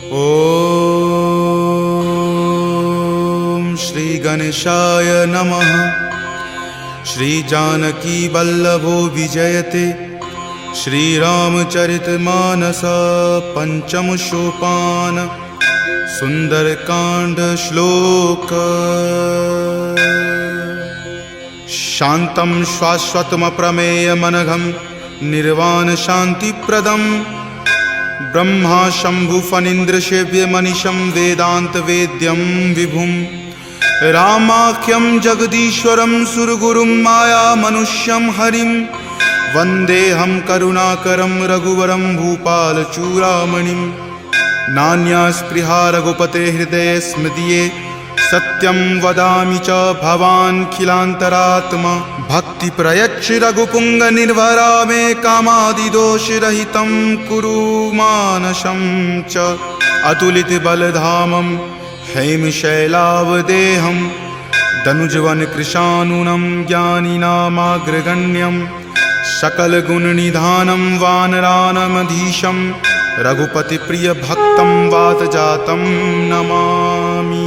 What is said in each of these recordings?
ओम श्री गणेशाय नमः। श्री जानकी वल्लभो विजयते। श्री रामचरितमानस पंचम सोपान सुंदरकांड श्लोक। शांतं शाश्वतम प्रमेय मनघम निर्वाण शांतिप्रदम ब्रह्मा शंभु फणीन्द्र सेव्य मनीषं वेदांत वेद्यं विभुं रामाख्यं जगदीश्वरं सुरगुरुं माया मनुष्यं हरिं वन्देऽहं करुणाकरं रघुवरं भूपालचूडामणिं। नान्या स्पृहा रघुपते हृदये स्मदीये सत्यं वदामि च भवान् खिलान्तरात्मा। भक्ति प्रयच्छ रघुपुंग निर्भरा मे कामादिदोषरहितं कुरु मानसं च। अतुलित बलधामं हेमशैलावदेहं दनुजवन कृशानुनं ज्ञानिनामाग्रगण्यं सकलगुणनिधानं वानरानमधीशं रघुपतिप्रियभक्तं वातजातं नमामि।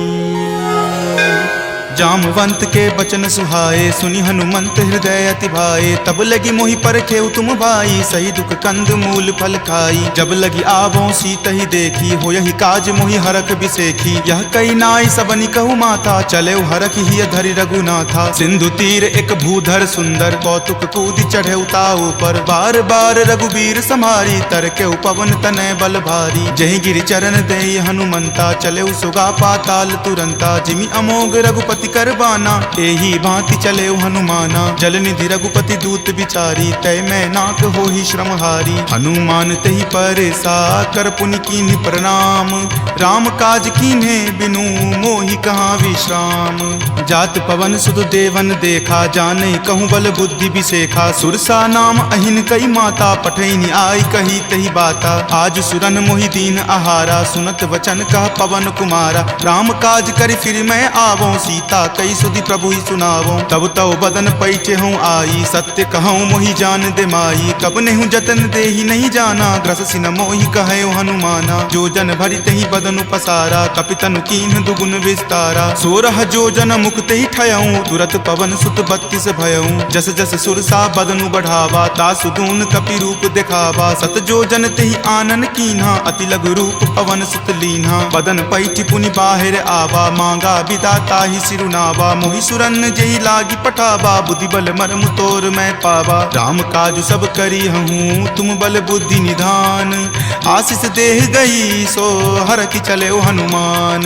जामवंत के बचन सुहाए सुनि हनुमंत हृदय अति भाए। तब लगी मोहि परखेउ तुम भाई सही दुख कंद मूल फल खाई। जब लगी आवों सीत ही देखी हो यही काज मोहि हरख बिसेखी। यह कई नाई सबनि कहु माथा चले हरख ही धरि रघुनाथा। सिंधु तीर एक भूधर सुंदर कौतुक कूदि चढ़े ताऊ पर। बार बार रघुबीर समारी तर के पवन तनय बल भारी। जहि गिरि चरण देई हनुमंता चले सुगा पाताल तुरंता। जिमि अमोघ रघुपति करबाना एही भांति चले हनुमाना। जलनिधि रघुपति दूत बिचारी तय मैं नाक हो ही श्रमहारी। हनुमान तहि परेसा कर पुनि कीन्ह प्रणाम। राम काज कीन्हे बिनु मोहि कहाँ विश्राम। जात पवन सुत देवन देखा जाने कहूँ बल बुद्धि बिसेखा। सुरसा नाम अहिन कई माता पठैनी आई कही तही बाता। आज सुरन मोहि दीन आहारा सुनत वचन कह पवन कुमारा। राम काज करि फिर मैं आवों सीता कई सुधि प्रभु ही सुनावो। तब तव बदन पैठे हूँ आई सत्य कहूँ मोहि जान दे माई। कब नेहु जतन दे ही नहीं जाना ग्रस सिन मोहि कहे हनुमाना। जो जन भरि तहि बदन पसारा कपितनु कीन्ह दुगुन विस्तारा। 16 जो जन मुक्त ही ठयऊँ तुरत पवन सुत 32 भयऊँ। जस जस सुरसा बदनु बढ़ावा तासु दून कपि रूप दिखावा। सत जो जन तेहि आनन कीन्हा अति लघु रूप पवन सुत लीन्हा। बदन पैठि पुनि बाहिर आवा मांगा विदाता ही सिरुनावा। मोहि सुरन जेहि लागी पठावा बुद्धि बल मर्म तोर मैं पावा। राम काज सब करी हूँ तुम बल बुद्धि निधान। आशीष देह गई सो हर की चले हनुमान।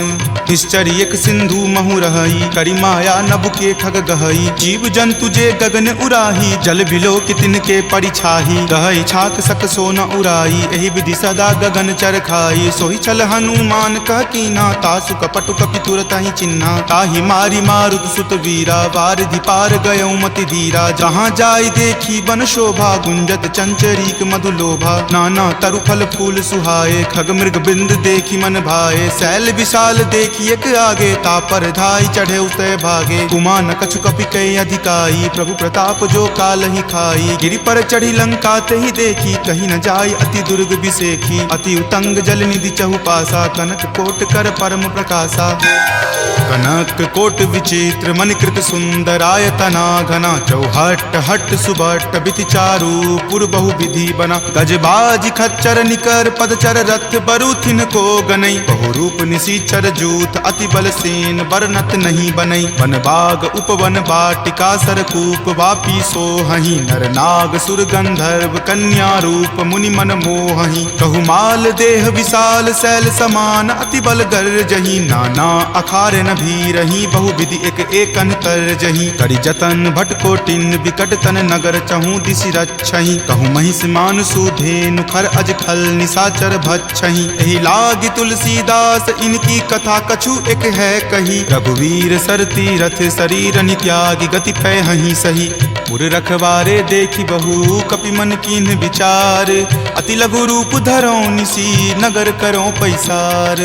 निश्चर एक सिंधु महु रही करी माया नभ के खग गहई। जीव जंतु जे गगन उराही जल बिलो कि तिनके परिछाही। गहई छाक सक सो न उराई एहि विधि सदा गगन चर खाई। सोहि छल हनुमान कह कीना तासु कपटु कपि तुरत ही चिन्हा। ताहि मारी मारुत सुत वीरा वारिधि पार गयौ मति धीरा। जहाँ जाय देखी बन शोभा गुंजत चंचरीक मधु लोभा। नाना तरु फल फूल सुहाए खग मृग बिंद देखी मन भाए। शैल विशाल देखी एक आगे तापर धाई चढ़े उतय भागे। कुमान कछु कपि कई अधिकाई प्रभु प्रताप जो काल ही खाई। गिरि पर चढ़ी लंका तेहि देखी कहीं न जाय अति दुर्ग बिसेखी। अति उतंग जल निधि चहु पासा कनक कोट कर परम प्रकाशा। कनक कोट विचित्र मणिकृत सुंदरायतना घना। चौहट हट सुबट बिति चारु पुर बहु विधि बना। गजबाज खच्चर निकर पदचर रथ बरुथिन को गनई। बहुरूप निशिचर जूथ अति बल सेन बरनत नहीं बनई। वन बाग उपवन बाटिका सरकूप वापी सोहहि। नर नाग सुर गंधर्व कन्या रूप मुनि मन मोहहि। कहु माल देह विशाल शैल समान अति बल गर्जहि। नाना अखारे न भी रही बहु विधि एक एकन कर जही। करि जतन भट कोटिन विकट तन नगर चहु दिशि रक्षहि। कहु महिष मान सुधेनु खर अज खल निशाचर भक्षहि। एहि लागी तुलसीदास इनकी कथा कछु एक है कही। रघुवीर सर तीरथ शरीर नित्यागी गति पै हहि सही। पुर रखवारे देखी बहु कपि मन कीन्ह विचार, अति लघु रूप धरो निसी नगर करो पैसार।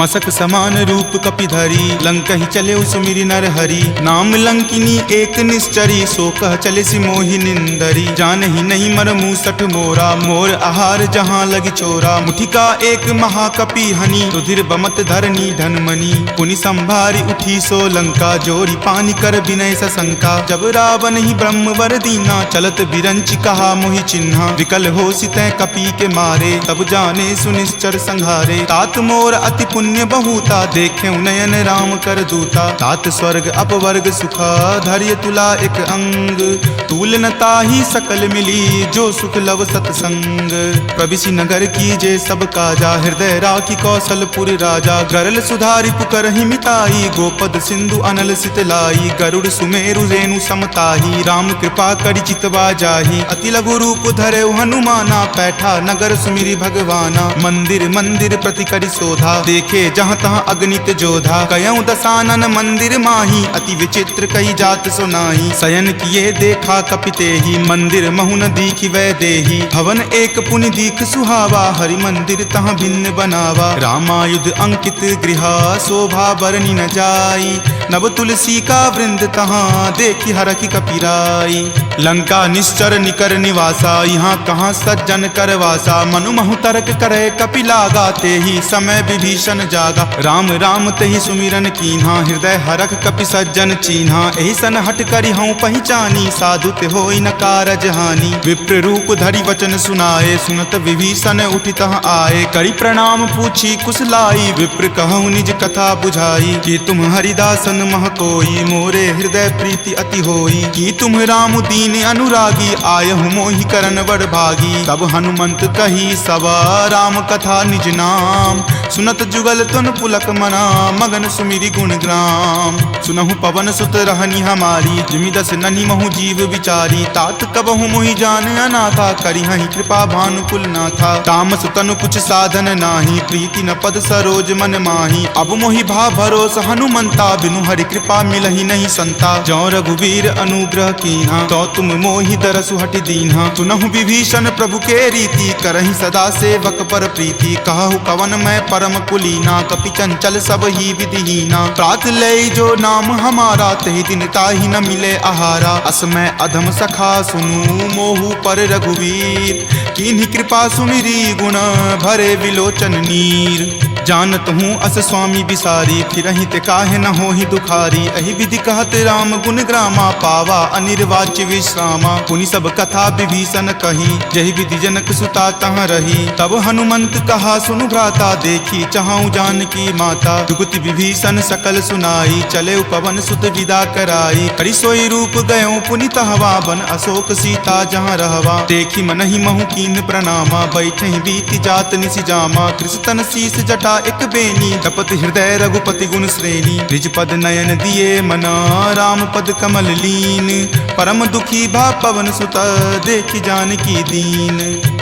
मसक समान रूप कपि धरी लंकहि चले सुमिरि नर हरि, नाम लंकिनी एक निश्चरी सो कह चले सि मोहि निंदरी। जानहि नहीं मर मूसठ मोरा मोर आहार जहाँ लगी चोरा, मुठिका एक महाकपि हनि रुधिर बमत धरनी धनमणि। पुनि संभारी उठी सो लंका जोरी पानी कर विनय सशंका, जब रावण ही ब्रह्म वर दीना चलत बिरंच कहा मोहि चिन्हा। विकल हो सितै कपि के मारे तब जाने सुनिश्चर संघारे, तात मोर अति पुण्य बहुता देखे नयन राम कर दूता। तात स्वर्ग अपवर्ग सुखा धैर्य तुला एक अंग, तूल न ताहि सकल मिली जो सुख लव सतसंग। प्रविशि नगर की जे सब काजा हृदय राखी कौशलपुर राजा, गरल सुधारि पुकरहि मिताई गोपद सिंधु अनल सितलाई। गरुड़ सुमेरु रेणु समताही राम कृपा करि चितवा जाही, अति लघु रूप धरे हनुमाना पैठा नगर सुमिरि भगवाना। मंदिर मंदिर प्रति करि शोधा देखे जहाँ तहाँ अगणित जोधा, कयऊँ दसानन मंदिर माही अति विचित्र कई जात सुनाई। शयन किए देखा कपिते ही मंदिर महुन दीखि वै देही, भवन एक पुनि दीख सुहावा हरि मंदिर तहाँ भिन्न बनावा। रामायुध अंकित गृहा शोभा बरनी न जाई, नव तुलसी का वृंद तहाँ देखी हरखि कपिराई। लंका निश्चर निकर निवासा यहाँ कहाँ सज्जन करवासा, मनु महु तर्क करे कपि लागा ते ही समय विभीषण जागा। राम राम तेहि सुमिरन कीन्हा हृदय हरख कपि सज्जन चीन्हा, एहि सन हट करि हऊँ पहचानी साधु ते होई न कारज हानि। विप्र रूप धरि वचन सुनाए सुनत विभीषण उठि तहाँ आए, करि प्रणाम पूछी कुशलाई विप्र कहूँ निज कथा बुझाई। कि तुम हरिदासन मह कोई मोरे हृदय प्रीति अति होई, कि तुम राम दीन अनुरागी आयहु मोहि करन वर भागी। तब हनुमंत कही सवा राम कथा निज नाम, सुनत जुगल तुन पुलक मना मगन सुमिरि गुण ग्राम। सुनहु पवन सुत रहनी हमारी जिमि दस ननि महु जीव विचारी, तात कबहु मोहि जान अनाथा करिहहि कृपा भानुकुल नाथा। तामस तनु कुछ साधन नाही प्रीति न पद सरोज मन माही, अब मोहि भा भरोस हनुमंता बिनु हरि कृपा मिलहि नहीं संता। जौ रघुवीर अनुग्रह कीन्हा तो तुम मोहि दरसु हटि दीन्हा, सुनहु विभीषण प्रभु के रीति करहि सदा सेवक पर प्रीति। कहु कवन मैं परम कुलीना कपि चंचल सब ही विधिहीना, प्रात लय जो नाम हमारा तहि दिन ताहि न मिले आहारा। अस मैं अधम सखा सुनु मोहु पर रघुवीर, कीन्ही कृपा सुमिरी गुण भरे विलोचन नीर। जानत हूँ अस स्वामी बिसारी फिरहि ते काहे न होहि दुखारी, एहि विधि कहत राम गुण ग्रामा पावा अनिर्वाच्य विश्रामा। पुनि सब कथा विभीषण कही जहि विधि जनक सुता तहाँ रही, तब हनुमंत कहा सुनु भ्राता देखी चाहूँ जानकी माता। जुगति विभीषण सकल सुनाई चले पवन सुत विदा कराई, हरि सोई रूप गयो पुनि तहवा बन अशोक सीता जहाँ रहवा। देखी मनहि महु कीन प्रणामा बैठे बीति जात निसि जामा, कृष्ण शीस जटा एक बेनी तपत हृदय रघुपति गुण श्रेणी। निज पद नयन दिए मना राम पद कमल लीन, परम दुखी भा पवन सुत देखी जानकी दीन।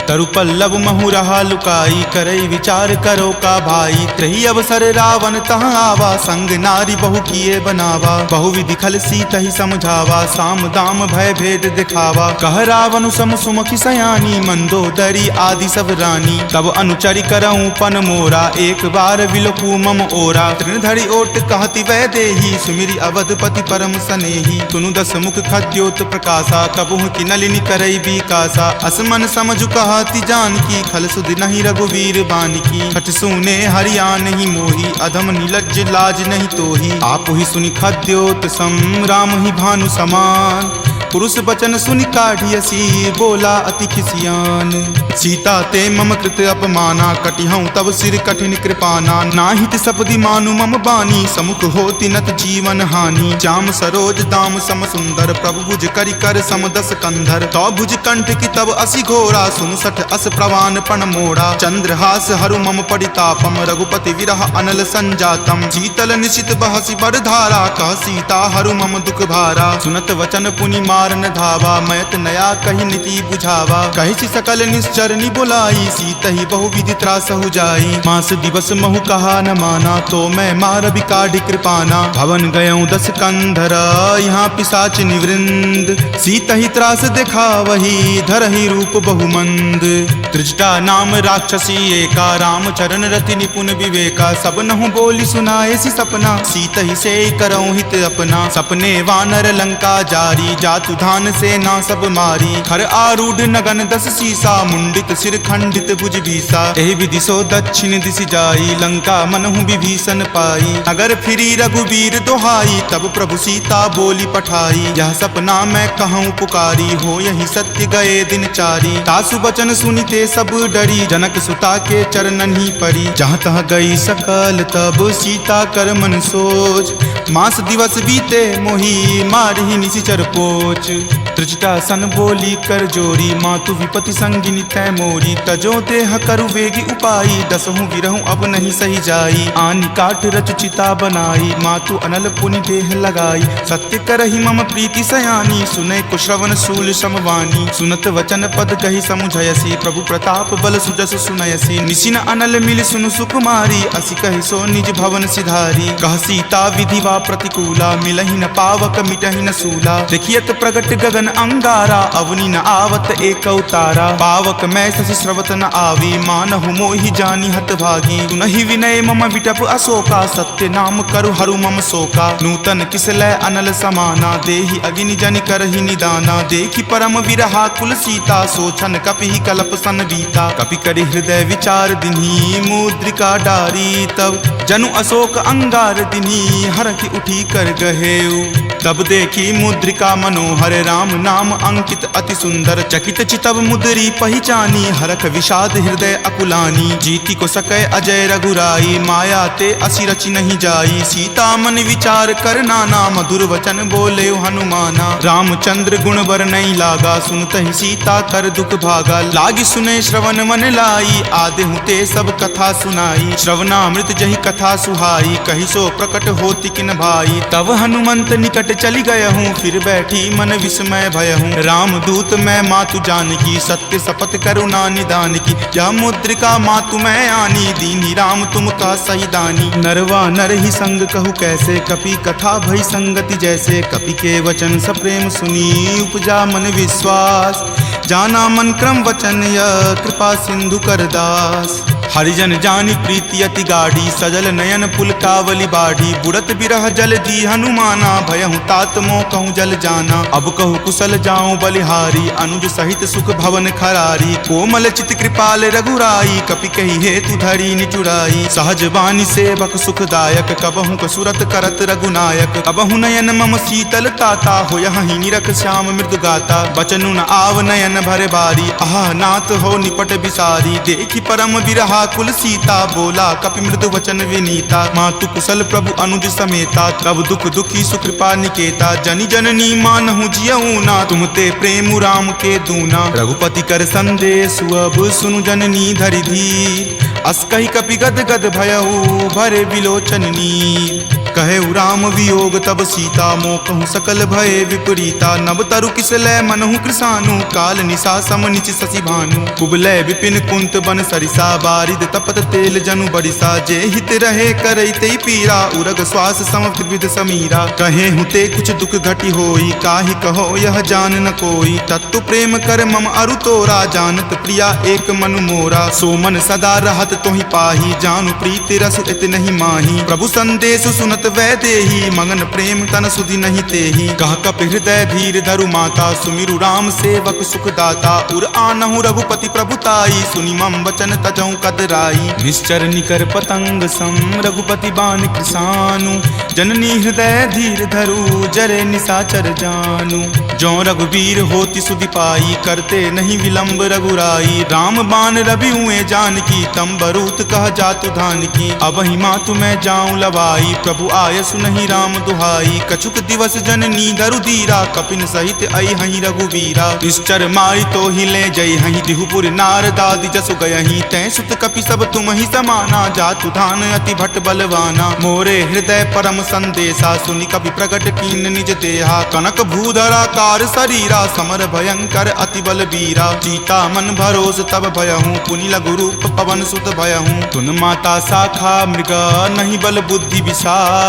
तरु पल्लव महु रहा लुकाई करई विचार करो का भाई, त्रही अवसर रावण तहाँ आवा संग नारी बहु किए बनावा। बहु विधि खल सीत ही समझावा साम दाम भय भेद दिखावा। कह रावण सम सुमुखी सयानी मंदोदरी आदि सब रानी, तब अनुचरि करऊं पन मोरा एक बार विलोकू मम ओरा। तृणधरि ओट कहति वै देही सुमिरि अवधपति परम सनेही, सुनु दस मुख खद्योत प्रकाशा कबहुँ की नलिनी करई बीकासा। असमन समझु कहति जानकी खल सुधि नहीं रघुवीर बानकी, छठ सुने हरिया नहीं मोही अधम नीलज्ज लाज नहीं तोही। आप ही सुनि खद्योत सम राम ही भानु समान, पुरुष बचन सुनि काढ़ियसी बोला अति खिसियान। सीता ते मम कृत अपमाना कटिहऊँ तब सिर कठिन कृपाना। नाहित सपदि मानु मम बानी समुख होति नत जीवन हानि। श्याम सरोज दाम सम सुंदर प्रभु भुज करि कर सम दस कंधर। तो भुज कंठ की तब असि घोरा सुन सठ अस प्रवान पण मोड़ा। चंद्रहास हरु मम परितापम रघुपति विरह अनल संजातम। शीतल निशित बहसि बरधारा कह सीता हरु मम दुख भारा। सुनत वचन पुनि मा मारन धावा, मैत नया कही नीति बुझावा। कही सकल निश्चरनी बुलाई, सीत ही बहुविधि त्रास हो जाई। मास दिवस महु कहा न माना, तो मैं मार बिकाढ़ कृपाना। भवन गयऊं 10 कंधरा, यहाँ पिशाच निवृंद। सीत ही त्रास देखा वही, धरहि रूप बहुमंद। त्रिजटा नाम राक्षसी एका, राम चरण रति निपुण विवेका। सब नहु बोली सुनाए सी सपना, सीत ही से करऊं हित अपना। सपने वानर लंका जारी, जातु धान से ना सब मारी। खर आरूढ़ नगन 10 सीसा, मुंडित सिर खंडित भुज भीसा। एहि विधि सो दक्षिण दिश जाई, लंका मनहु विभीषण पाई। नगर फिरी रघुबीर दोहाई, तब प्रभु सीता बोली पठाई। यह सपना मैं कहूँ पुकारी, हो यही सत्य गए दिन चारी। तासु बचन सुनिते सब डरी, जनक सुता के चरणन ही परी। जहाँ तहाँ गई सकल तब सीता कर मन सोच। मास दिवस बीते मोही, मारहि निशिचर पोच। त्रिजटा सन बोली कर जोरी, मातु विपति संगिनी तै मोरी। तजो देह करु वेगी उपाई, दसहु विरहु अब नहीं सही जाई। आनि काट रच चिता बनाई, मातु अनल पुनि देह लगाई। सत्य करहि मम प्रीति सयानी, सुनै कुश्रवण शूल समवानी। सुनत वचन पद कहि समुझयसी, प्रभु प्रताप बल सुजस सुनयसी। निशिन अनल मिल सुनु सुकुमारी, असि कहि सो निज भवन सिधारी। कह सीता विधि वा प्रतिकूला, मिलहि न पावक मिटहि न सूला। देखियत प्रगट गगन अंगारा, अवनि न आवत एक अवतारा। पावक मैं शशि स्रवत न आवी, मानहु मोहि जानी हत भागी। सुनहि विनय मम विटप अशोका, सत्य नाम करु हरु मम शोका। नूतन किसलै अनल समाना, देहि अगिनि जनि करहि निदाना। देखि परम विरहा कुल सीता, सोचन कपि कलप सन बीता। कपि करि हृदय विचार दिन्ही, मुद्रिका डारी। तब जनु अशोक अंगार दिन्ही, हरखि उठी कर गहेऊ। तब देखी मुद्रिका मनोहर, राम नाम अंकित अति सुंदर। चकित चितव मुद्री पहचानी, हरख विषाद हृदय अकुलानी। जीति को सकै अजय रघुराई, माया ते असि रचि नहीं जाई। सीता मन विचार कर नाना, मधुर वचन बोले हनुमाना। रामचंद्र गुण बर नहीं लागा, सुनत ही सीता कर दुख भागा। लागी सुने श्रवण मन लाई, आदेहु ते सब कथा सुनाई। श्रवणामृत जहि कथा सुहाई, कहि सो प्रकट होति किन भाई। तब हनुमंत निकट चली गयहूँ, फिर बैठी मन विस्मय भयहूँ। राम दूत मैं मातु जानकी, सत्य शपथ करुणा निदान की। यह मुद्रिका मातु मैं आनी, दीनी राम तुम का सही दानी। नरवा नर ही संग कहु कैसे, कपि कथा भई संगति जैसे। कपि के वचन सप्रेम सुनी, उपजा मन विश्वास। जाना मन क्रम वचन यह, कृपा सिंधु कर दास। हरिजन जानी प्रीति अति गाढ़ी, सजल नयन पुलकावली बाढ़ी। बुड़त बिरह जल दी हनुमाना, भयहु तात मोह कहूँ जल जाना। अब कहु कुशल जाऊं बलिहारी, अनुज सहित सुख भवन खरारी। कोमल चित कृपाल रघुराई, कपि कही हेतु धरी निचुराई। सहज बानी सेवक सुखदायक, कबहु कसुरत करत रघुनायक। कबहु नयन मम शीतल ताता, हो यही निरख श्याम मृदु गाता। बचनु न आव नयन भर बारी, आह नाथ हो निपट बिसारी। देखी परम विरहा कुल सीता, बोला कपि मृदु वचन विनीता। मातु कुशल प्रभु अनुज समेता, तब दुख दुखी सुकृपा निकेता। जनि जननी मानहु जियऊ ना, तुम ते प्रेम राम के दूना। रघुपति कर संदेश अब सुनु जननी धरि धीर। अस कहि कपि गद गद भयऊ, भरे विलोचन नीर। कहे राम वियोग तब सीता, मोह कहूँ सकल भय विपरीता। नव तरु किसलै मनहु कृसानु, काल निशा सम निच शशि भानु। कुबलय विपिन कुंत बन सरिसा, बारिद तपत तेल जनु बरिसा। जे हित रहे करैते पीरा, उरग श्वास सम त्रिविध समीरा। कहे हुते कुछ दुख घटी होई, काहि कहो यह जान न कोई। तत्व प्रेम कर मम अरु तोरा, जानत प्रिया एक मनु मोरा। सो मन सदा रहत तोहि पाही, जानु प्रीति रसु इत नहीं माही। प्रभु संदेश सुनत वै देही, मगन प्रेम तन सुधि नहीं तेही। कह कप हृदय धीर धरु माता, सुमिरु राम सेवक सुख दाता। उर आनहु रघुपति प्रभुताई, सुनि मम वचन तजौ कदराई। निश्चर निकर पतंग सम, रघुपति बाण कृसानु। जननी हृदय धीर धरु, जरे निशाचर जानु। जो रघुवीर होति सुधि पाई, करते नहीं विलंब रघुराई। राम बाण रवि हुए जानकी, तम बरूत कह जातु धान की। अब ही मातु मैं जाऊं लवाई, प्रभु आय सुनहि राम दुहाई। कछुक दिवस जननी धरु धीरा कपिन सहित आई हहीं रघुवीरा। निश्चर मारी तो ही ले जई हहीं दिहुपुर नारदादि जसु गयहीं। तै सुत कपि सब तुम ही समाना जातु धान अति भट बलवाना। मोरे हृदय परम संदेशा सुनि कपि प्रकट कीन निज देहा। कनक भूधराकार शरीरा समर भयंकर अति बलबीरा। सीता मन भरोस तब भयहूँ पुनि लघु रूप पवन सुत भयहूँ। तुन माता शाखा मृगा नहीं बल बुद्धि विशाल।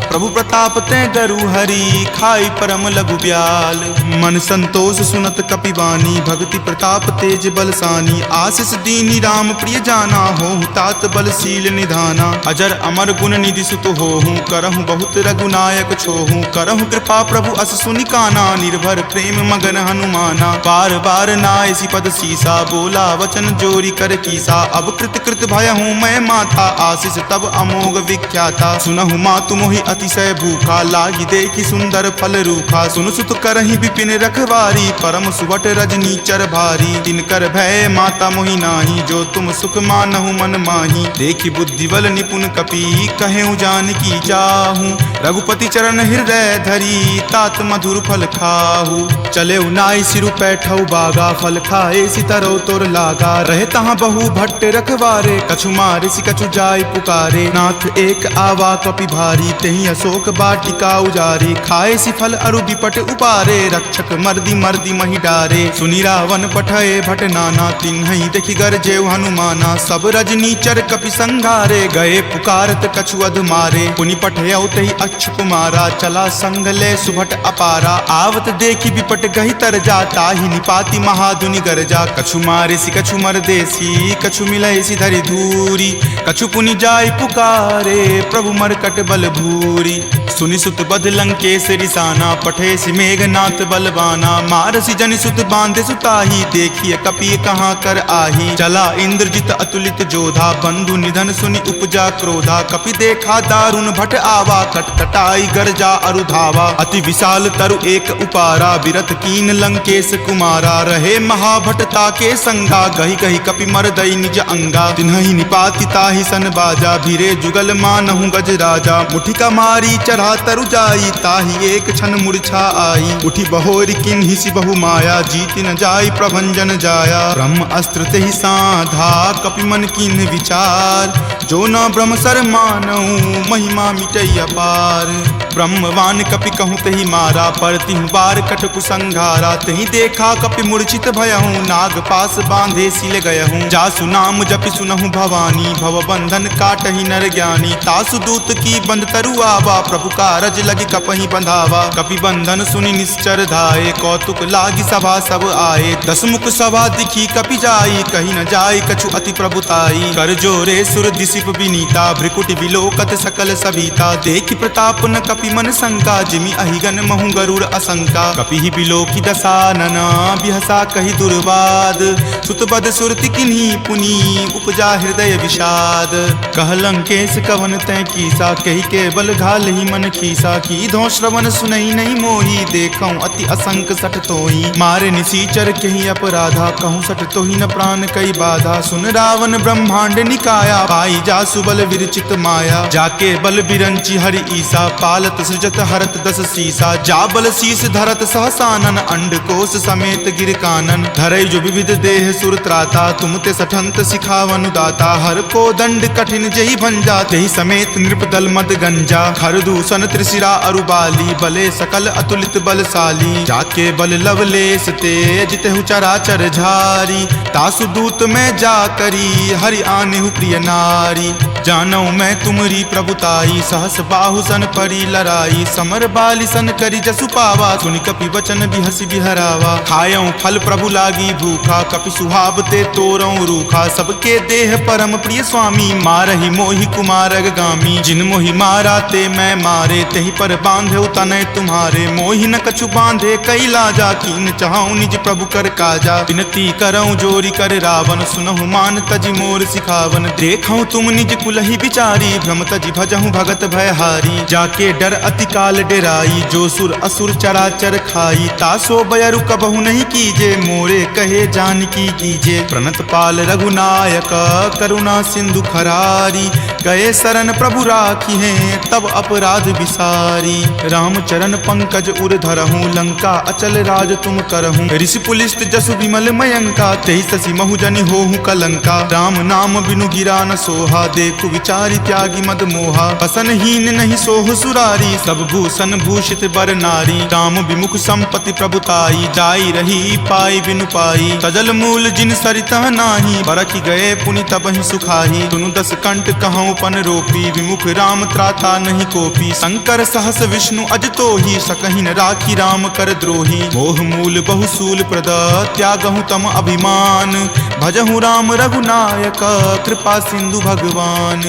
प्रभु प्रताप तै गरु हरि खाई परम लघु ब्याल। मन संतोष सुनत कपिवानी भक्ति प्रताप तेज बलसानी। आशीष दीनी राम प्रिय जाना होहु तात बलशील निधाना। अजर अमर गुण निधि सुत होहु करहु बहुत रघुनायक छोहु। करहु कृपा प्रभु अस सुनि काना निर्भर प्रेम मगन हनुमाना। बार बार नायसी पद सीसा बोला वचन जोरी कर कीसा। अब कृत कृत भयहूँ मैं माता आशीष तब अमोघ विख्याता। सुनहु मातु मोहि अतिशय भूखा लागी देखी सुंदर फल रूखा। सुन सुत करहि विपिन रखवारी परम सुवट रजनी चर भारी। तिनकर भय माता मोहि नाही जो तुम सुख मानहु मन माही। देखी बुद्धि बल निपुण कपि कहेउ जानकी चाहूँ। रघुपति चरण हृदय धरी तात मधुर फल खाहू। चले नाई सिरु पैठौ बागा फल खाए सितरो तोर लागा। रहे तहाँ बहु भट्ट रखवारे कछु मारे सि कछु जाय पुकारे। नाथ एक आवा कपि भारी तेहि अशोक बाटिका उजारे। खाए सि फल अरु विपट उपारे रक्षक मर्दी मर्दी महि डारे। सुनि रावण पठए भट नाना तिन्हि देखि गरजेउ हनुमाना। सब रजनी चर कपि संघारे गए पुकारत कछु अध मारे। पुनि पठयउ तहि अक्ष कुमारा चला संग ले सुभट अपारा। आवत देखि विपट गहि तर जा ताहि निपाति महाधुनि गरजा। कछु मारे सि कछु मर देसी कछु मिलय सि धरि धूरी। कछु पुनि जाय पुकारे प्रभु मरकट बल भूरी। सुनि सुत बध लंकेश रिसाना पठे सि मेघनाथ बलवाना। मारसि जनि सुत बांधे सुताही देखिए कपि कहाँ कर आही। चला इंद्रजित अतुलित जोधा बंधु निधन सुनि उपजा क्रोधा। कपि देखा दारुण भट आवा कटकटाई गरजा अरु धावा। अति विशाल तरु एक उपारा विरत कीन लंकेश कुमारा। रहे महाभटता के संगा गही गही कपि मर दई निज अंगा। तिन्हि निपाति ताहि सन बाजा भीरे जुगल मानहु गज राजा। मुठिका मारी चढ़ा तरु जाई ताहि एक क्षण मूर्छा आई। उठी बहोरी किन्हि सि बहु माया जीति न जाई प्रभंजन जाया। ब्रह्म अस्त्र तेहि साधा कपि मन कीन्ह विचार। जो न ब्रह्म सर मानहु महिमा मिटई अपार। ब्रह्मवान कपि कहूँ तेहि मारा परतिहु बार कटकु संघारा। तेहि देखा कपि मूर्छित भयहूँ नाग पास बांधे सिल गयहूँ। जासु नाम जपि सुनहु भवानी भव बंधन काटहि नर ज्ञानी। तासु दूत की बंध तरु आवा प्रभु कारज लगी कपहि बंधावा। कपि बंधन सुनि निश्चर धाये कौतुक लागी सभा सब आए। दस मुख सभा दिखी कपि जाई कही न जाय कछु अति प्रभुताई। कर जोरे सुर दिसिप विनीता भ्रिकुटि विलोकत सकल सभीता। देखि प्रताप न कपि मन शंका जिमि अहिगन महु गरुड़ असंका। कपि ही बिलोकी दसानना बिहसा कहि दुर्वाद। सुतबद सुरति किन्ही पुनि उपजा हृदय विषाद। कह लंकेश कवन तै कीसा कहि के बल घाल ही मन खीसा। की धो श्रवण सुनई नहीं मोही देखऊं अति असंक सठ तोही। मारे निसीचर कहि अपराधा कहूँ सठ तोही न प्राण कई बाधा। सुन रावण ब्रह्मांड निकाया पाई जासु बल विरचित माया। जाके बल बिरंची हरि ईसा पालत सृजत हरत दस सीसा। जा बल शीस धरत सहसानन अंडकोश समेत गिर कानन। धरई जो विविध देह सुर त्राता तुम ते सठंत सिखावनु दाता। हर को दंड कठिन जही भंजा तेहि समेत नृपदल मद गंजा। खर दूषण त्रिशिरा अरुबाली बले सकल अतुलित बलशाली। जाके बल लवलेश तेज तेहु चराचर झारी। तासु दूत में जा करी हरि आनेहु प्रिय नारी। जानौ मैं तुमरी प्रभुताई सहस बाहु सन परी लराई। समर बाली सन करी जसु पावा सुनि कपि वचन बिहसि बिहरावा। खायऊं फल प्रभु लागी भूखा कपि सुहाव ते तोरऊं रूखा। सबके देह परम प्रिय स्वामी मारहि मोहि कुमारग गामी। जिन मोहि मारा ते मैं मारे तेहि पर बांधे तनय तुम्हारे। मोहि न कछु बांधे कई लाजा कीन चाहूं निज प्रभु कर काजा। विनती करऊं जोरी कर रावण सुनहु मान तजि मोर सिखावन। देखऊं तुम तुम निज कुलहि विचारी, भ्रम तजि भजहु भगत भयहारी। जाके डर अति काल डेराई, जो सुर असुर चराचर खाई। तासो बयरु कबहु नहीं कीजे, मोरे कहे जानकी कीजे। प्रणत पाल रघुनायक करुणा सिंधु खरारी, गए शरण प्रभु राखी हैं तब अपराध विसारी। राम चरण पंकज उर धरहूँ, लंका अचल राज तुम करहूँ। ऋषि पुलिस्त जसु विमल मयंका, तेहि शशि महु जनि होहु कलंका। राम नाम बिनु गिरा न सोहा, देखु विचारी त्यागी मद मोहा। बसनहीन नहीं सोह सुरारी, सब भूषण भूषित बर नारी। राम विमुख संपत्ति प्रभुताई, जाई रही पाई बिनु पाई। सजल मूल जिन सरितह नाही, बरखि गए पुनि तबहि सुखाही। सुनु दस कंठ कहूँ पन रोपी, विमुख राम त्राता नहीं कोपी। शंकर सहस विष्णु अज तोहि, सकहि न राखी राम कर द्रोही। मोह मूल बहुसूल प्रद, त्यागहु तम अभिमान। भजहु राम रघुनायक, कृपा सिंधु भगवान।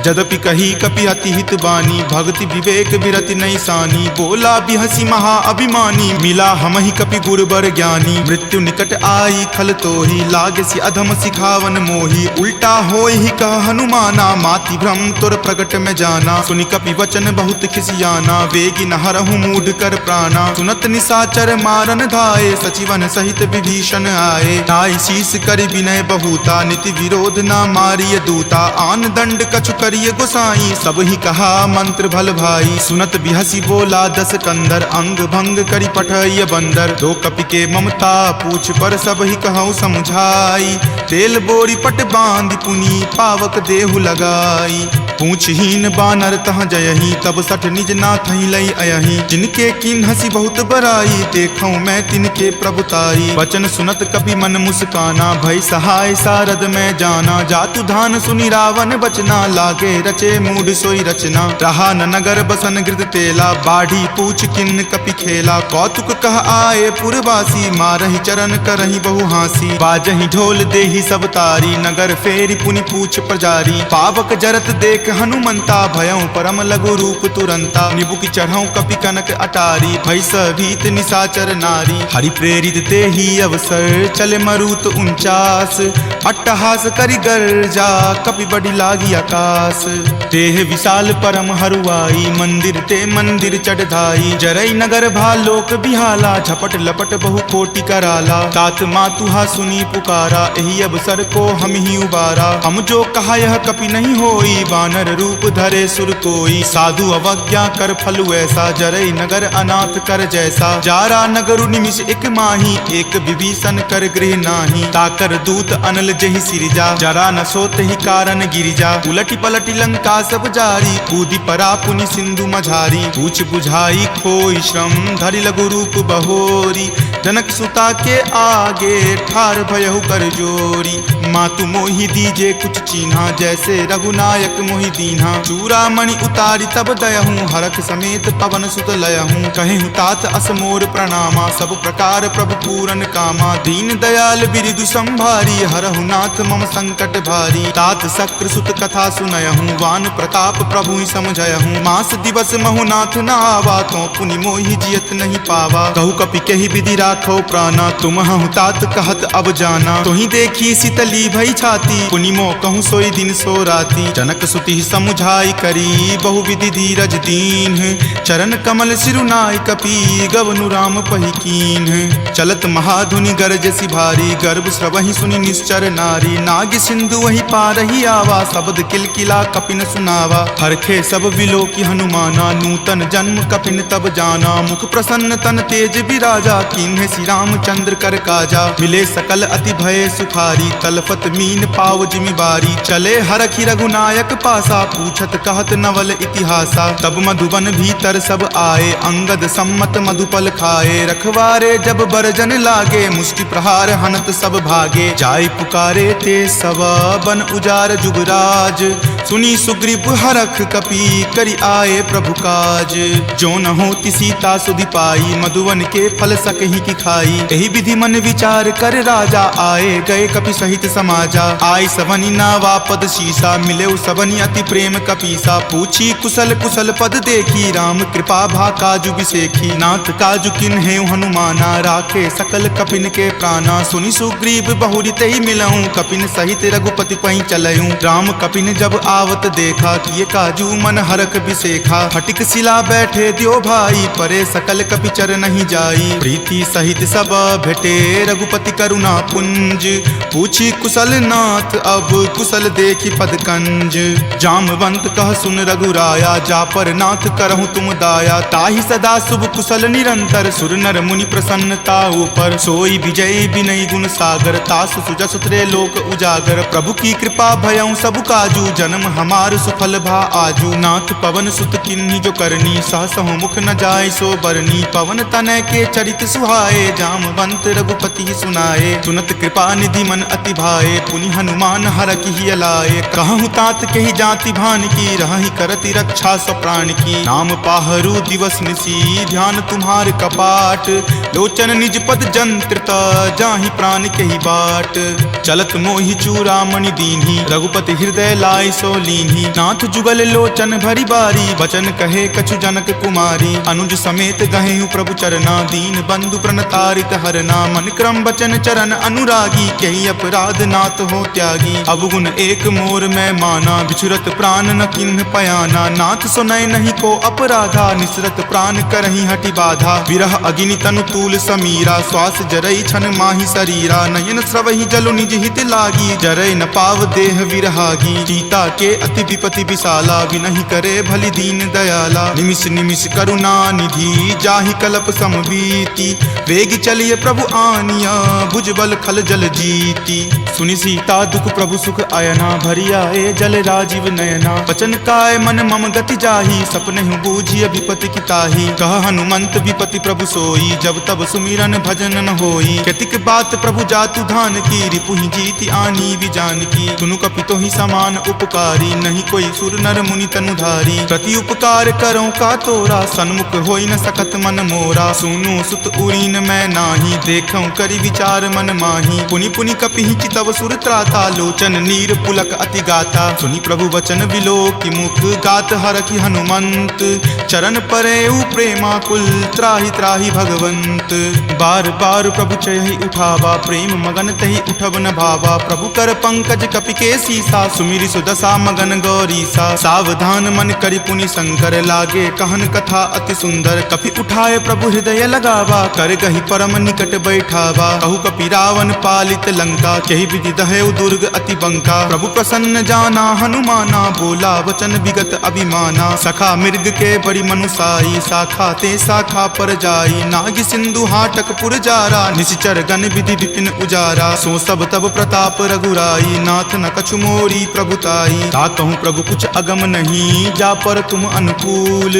जदपि कही कपि अति हित बानी, भक्ति विवेक विरति नहीं सानी। बोला बिहसी महा अभिमानी, मिला हमहि कपि गुरबर ज्ञानी। मृत्यु निकट आई खल तोहि, लागसी अधम सिखावन मोहि। उल्टा होय ही कह हनुमाना, माति भ्रम तुर प्रगट में जाना। सुनि कपि वचन बहुत खिसियाना, वेगी न हरहु मूढ़ कर प्राणा। सुनत निशाचर मारन धाये, सचिवन सहित विभीषण आए। ताई शीस कर विनय बहुता, नीति विरोध न मारिय दूता। आन दंड कछु करिय गोसाई, सब ही कहा मंत्र भल भाई। सुनत बिहसी बोला दस कंदर, अंग भंग करि पठय बंदर। दो कपि के ममता पूछ पर, सब ही कहूँ समझाई। तेल बोरी पट बांध पुनी, पावक देहु लगाई। पूछहीन बानर तह जयही, तब सठ निज नाथ ही लई अयही। जिनके किन हसी बहुत बराई, देखूं मैं तिनके प्रभुताई। वचन सुनत कपि मन मुस्काना, भय सहाय सारद में जाना। जातु धान सुनि रावण बचना, लागे रचे मूढ़ सोई रचना। रहा न नगर बसन गृध तेला, बाढ़ी पूछ किन्न कपि खेला। कौतुक कह आए पुरवासी, मारहि चरण करहि बहु हासी। बाजहि ढोल देहि सब तारी, नगर फेरी पुनि पूछ प्रजारी। पावक जरत देख हनुमंता, भयं परम लघु रूप तुरंता। निबुक चढ़ऊ कपि कनक अटारी, भय भीत निशाचर नारी। हरि प्रेरित तेहि अवसर, चले मरुत 49। अट्टहास करि गर्जा, कपि बड़ी लागी आकाश। देह विशाल परम हरुआई, मंदिर ते मंदिर चढ़ धाई। जरई नगर भालोक बिहाला, झपट लपट बहु कोटि कराला। तात मातुहा सुनी पुकारा, एहि अवसर को हम ही उबारा। हम जो कहा यह कपि नहीं होई, वानर रूप धरे सुर कोई। साधु अवज्ञा कर फलु ऐसा, जरई नगर अनाथ कर जैसा। जारा नगरु निमिष एक माही, एक विभीषण कर गृह नाही। ताकर दूत अनल जहि सिरजा, जरा न सोत ही कारण गिरिजा। उलटी पलटी लंका सब जारी, कूदी परा पुनि सिंधु मझारी। पूछ बुझाई खोई श्रम, धरि लघु रूप बहोरी। जनक सुता के आगे, ठार भयहु कर जोरी। मातु मोहि दीजे कुछ चीन्हा, जैसे रघुनायक मोहि दीन्हा। चूड़ामणि उतारी तब दयहूँ, हरख समेत पवन सुत लयहूँ। कहेहु तात असमोर प्रणामा, सब प्रकार प्रभु पूरन कामा। दीन दयाल बिरिदु संभारी, हरहु नाथ मम संकट भारी। तात शक्र सुत कथा सुनयहूँ, वान प्रताप प्रभु ही समझयहूँ। मास दिवस महु नाथ न आवा, तो पुनि मोहि जियत नहीं पावा। कहु कपि कहि विधि राखो प्राणा, तुम हूँ तात कहत अब जाना। तोहि देखी शीतली भई छाती, पुनि मो कहूँ सोई दिन सो राती। जनक सुति समुझाई करी, बहु विधि धीरज दीन। चरण कमल सिरुनाय कपि, गवनु राम पहि कीन। चलत महाधुनि गरजसि भारी, गर्भ स्रवहि सुनि निश्चर नारी। नाग सिंधु वही पारहि आवा, शब्द किलकिला कपिन सुनावा। हरखे सब विलोकी हनुमाना, नूतन जन्म कपिन तब जाना। मुख प्रसन्न तन तेज विराजा, कीन्हे श्री रामचंद्र कर काजा। मिले सकल अति भय सुखारी, तलफत मीन पाव जिमि बारी। चले हरखि रघुनायक पासा, पूछत कहत नवल इतिहासा। तब मधुबन भीतर सब आए, अंगद सम्मत मधुपल खाए। रखवारे जब बरजन लागे, मुष्टि प्रहार हनत सब भागे। जाय पुकारे ते सब, बन उजार जुगराज। सुनी सुग्रीव हरख कपि, करि आए प्रभु काज। जो न होति सीता सुधि पाई, मधुवन के फल सकहि की खाई। एहि विधि मन विचार कर राजा, आए गए कपि कपि सहित समाजा। आई सवनि नावा पद शीसा, मिले सवनि अति प्रेम कपीसा। पूछी कुशल कुशल पद देखी, राम कृपा भा काजु बिसेखी। नाथ काजु किन्हे हनुमाना, राखे सकल कपिन के प्राणा। सुनि सुग्रीव बहुरी तेहि मिलऊं, कपिन सहित रघुपति पहि चलऊं। राम कपिन जब आवत देखा, किए काजू मन हरख बिसेखा। फटिक सिला बैठे द्यो भाई, परे सकल कपि चर नहीं जाई। प्रीति सहित सब भेटे, रघुपति करुणा पुंज। पूछी कुशल नाथ, अब कुशल देखी पद कंज। जामवंत कह सुन रघुराया, जा पर नाथ करहु तुम दाया। ताहि सदा शुभ कुशल निरंतर, सुर नर मुनि प्रसन्नता ऊपर। सोई विजय विनय गुण सागर, तासु सुजस त्रय लोक उजागर। प्रभु की कृपा भयउ सब काजू, जन्म हमार सुफल भा आजू। नाथ पवन सुत किन्ही जो करनी, सहसहु मुख न जाय सो बरनी। पवन तनय के चरित सुहाए, जामवंत रघुपति सुनाए। सुनत कृपा निधि मन अति भाए, पुनि हनुमान हरखि हिय लाए। कहूँ तात के ही जाति भान की, रहहि करति रक्षा सो प्राण की। नाम पाहरू दिवस निसी, ध्यान तुम्हार कपाट। लोचन निज पद जंत्रित, जाहि प्राण के ही बाट। चलत मोहि चूड़ामणि दीन्ही, रघुपति हृदय लाय सो लीन्ही। नाथ जुगल लोचन भरी बारी, बचन कहे कछु जनक कुमारी। अनुज समेत गहेहु प्रभु चरना, दीन बंधु प्रणतारित हरना। मन क्रम बचन चरण अनुरागी, कही अपराध नाथ हो त्यागी। अवगुण एक मोर में माना, बिछुरत प्राण न किन्ह पयाना। नाथ सुनय नहीं को अपराधा, निसरत प्राण करहि हटि बाधा। विरह अग्नि तनु तूल समीरा, श्वास जरई छन माहि शरीरा। नयन स्रवहि जलु निज हित लागी, जरय न पाव देह विरहागी। सीता के अति विपति विशाला, विनहि करे भली दीन दयाला। निमिष निमिष करुणा निधि, जाहि कलप समबीति। वेग चलिए प्रभु आनिया, भुजबल खल जल जीती। सुनि सीता दुख प्रभु सुख अयना, भरी आए जल राजीव नयना। बचन काय मन मम गति जाही, सपनेहु बूझिय विपति की ताही। कह हनुमंत विपति प्रभु सोई, जब तब सुमिरन भजन न होई। केतिक बात प्रभु जातु धान की, रिपुहि जीति आनी विजान की। सुनु कपितो ही समान उपकारी, नहीं कोई सुर नर मुनि तनुधारी। प्रति उपकार करो का तोरा, सन्मुख होई न सकत मन मोरा। सुनु सुत उरीन मैं नाही, देखऊं करि विचार मन माही। पुनि पुनि कपिहि चितव सुर त्राता, लोचन नीर पुलक अति गाता। सुनि प्रभु वचन विलोकि मुख, गात हरखि हनुमंत। चरण परेउ प्रेमाकुल, त्राहि त्राहि भगवंत। बार बार प्रभु चयहि उठावा, प्रेम मगन तहि उठब न भावा। प्रभु कर पंकज कपि के सीसा, सुमिरि सुदशा मगन गौरीसा। सावधान मन करि पुनि शंकर, लागे कहन कथा अति सुंदर। कपि उठाए प्रभु हृदय लगावा, कर गहि परम निकट बैठावा। कहु कपि रावण पालित लंका, केहि विधि दहेउ दुर्ग अति बंका। प्रभु प्रसन्न जाना हनुमाना, बोला वचन विगत अभिमाना। सखा मृग के बड़ी मनुसाई, शाखा ते शाखा पर जाई। नाग सिंधु हाटक पुर जारा, निशिचर गण विधि विपिन उजारा। सो सब तब प्रताप रघुराई, नाथ न कछु मोरी प्रभुताई। ताकहु प्रभु कुछ अगम नहीं, जा पर तुम अनुकूल।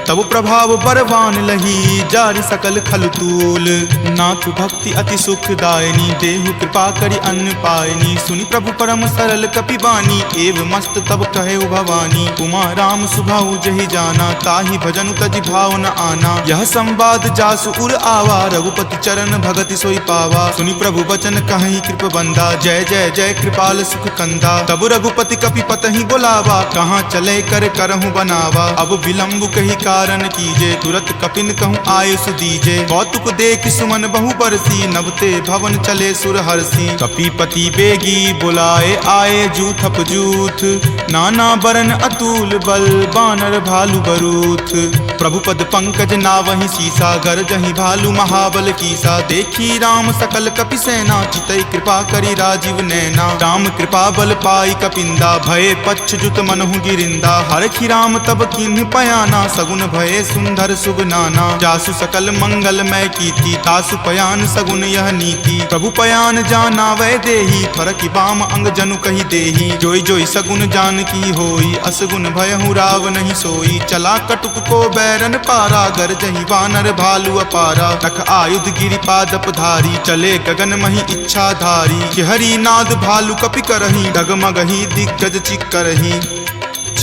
तब प्रभाव बरवान लही, जारि सकल खल तूल। नाथ भक्ति अति सुखदायनी, देहु कृपा करि अन्न पायनी। सुनि प्रभु परम सरल कपि बानी, एव मस्त तब कहे भवानी। उमा राम सुभाउ जहि जाना, ताहि भजनु तजि भाव न आना। यह संवाद जासु उर आवा, रघुपति चरण भगति सोई पावा। सुनि प्रभु वचन कहहि कृप बंदा, जय जय जय कृपाल सुख कंदा। तब रघुपति कपि पतहि बोलावा, कहाँ चले कर करहु बनावा। अब विलंब कही कारण कीजे, तुरत कपिन कहूँ आयुष दीजे। कौतुक देख सुमन बहु बरसी, नभते भवन चले सुर हरसी। कपिपति बेगी बुलाए, आए जूथप जूथ। नाना बरन अतुल बल, बानर भालु बरूथ। प्रभु पद पंकज नावहि सीसा, गरजहि भालु महाबल कीसा। देखी राम सकल कपि सेना, चितई कृपा करि राजीव नैना। राम कृपा बल पाई कपिंदा, भये पच्छ जुत मनहु गिरिंदा। हरखि राम तब किन्ह पयाना, सगुन भये सुंदर शुभ नाना। जासु सकल मंगलमय कीर्ति, तासु पयान सगुन यह नीति। प्रभु पयान जाना वै देही, फरकि बाम अंग जनु कहि देही। जोई जोई सगुन जान की होई, असगुन भयहु राव नहीं सोई। चला कटुक को बैरन पारा, गरजहि वानर भालु अपारा। रख आयुध गिरि पादप धारी, चले गगन मही इच्छा धारी। कि हरि नाद भालु कपि करही, डगमगहि दिग्गज चिक्करही।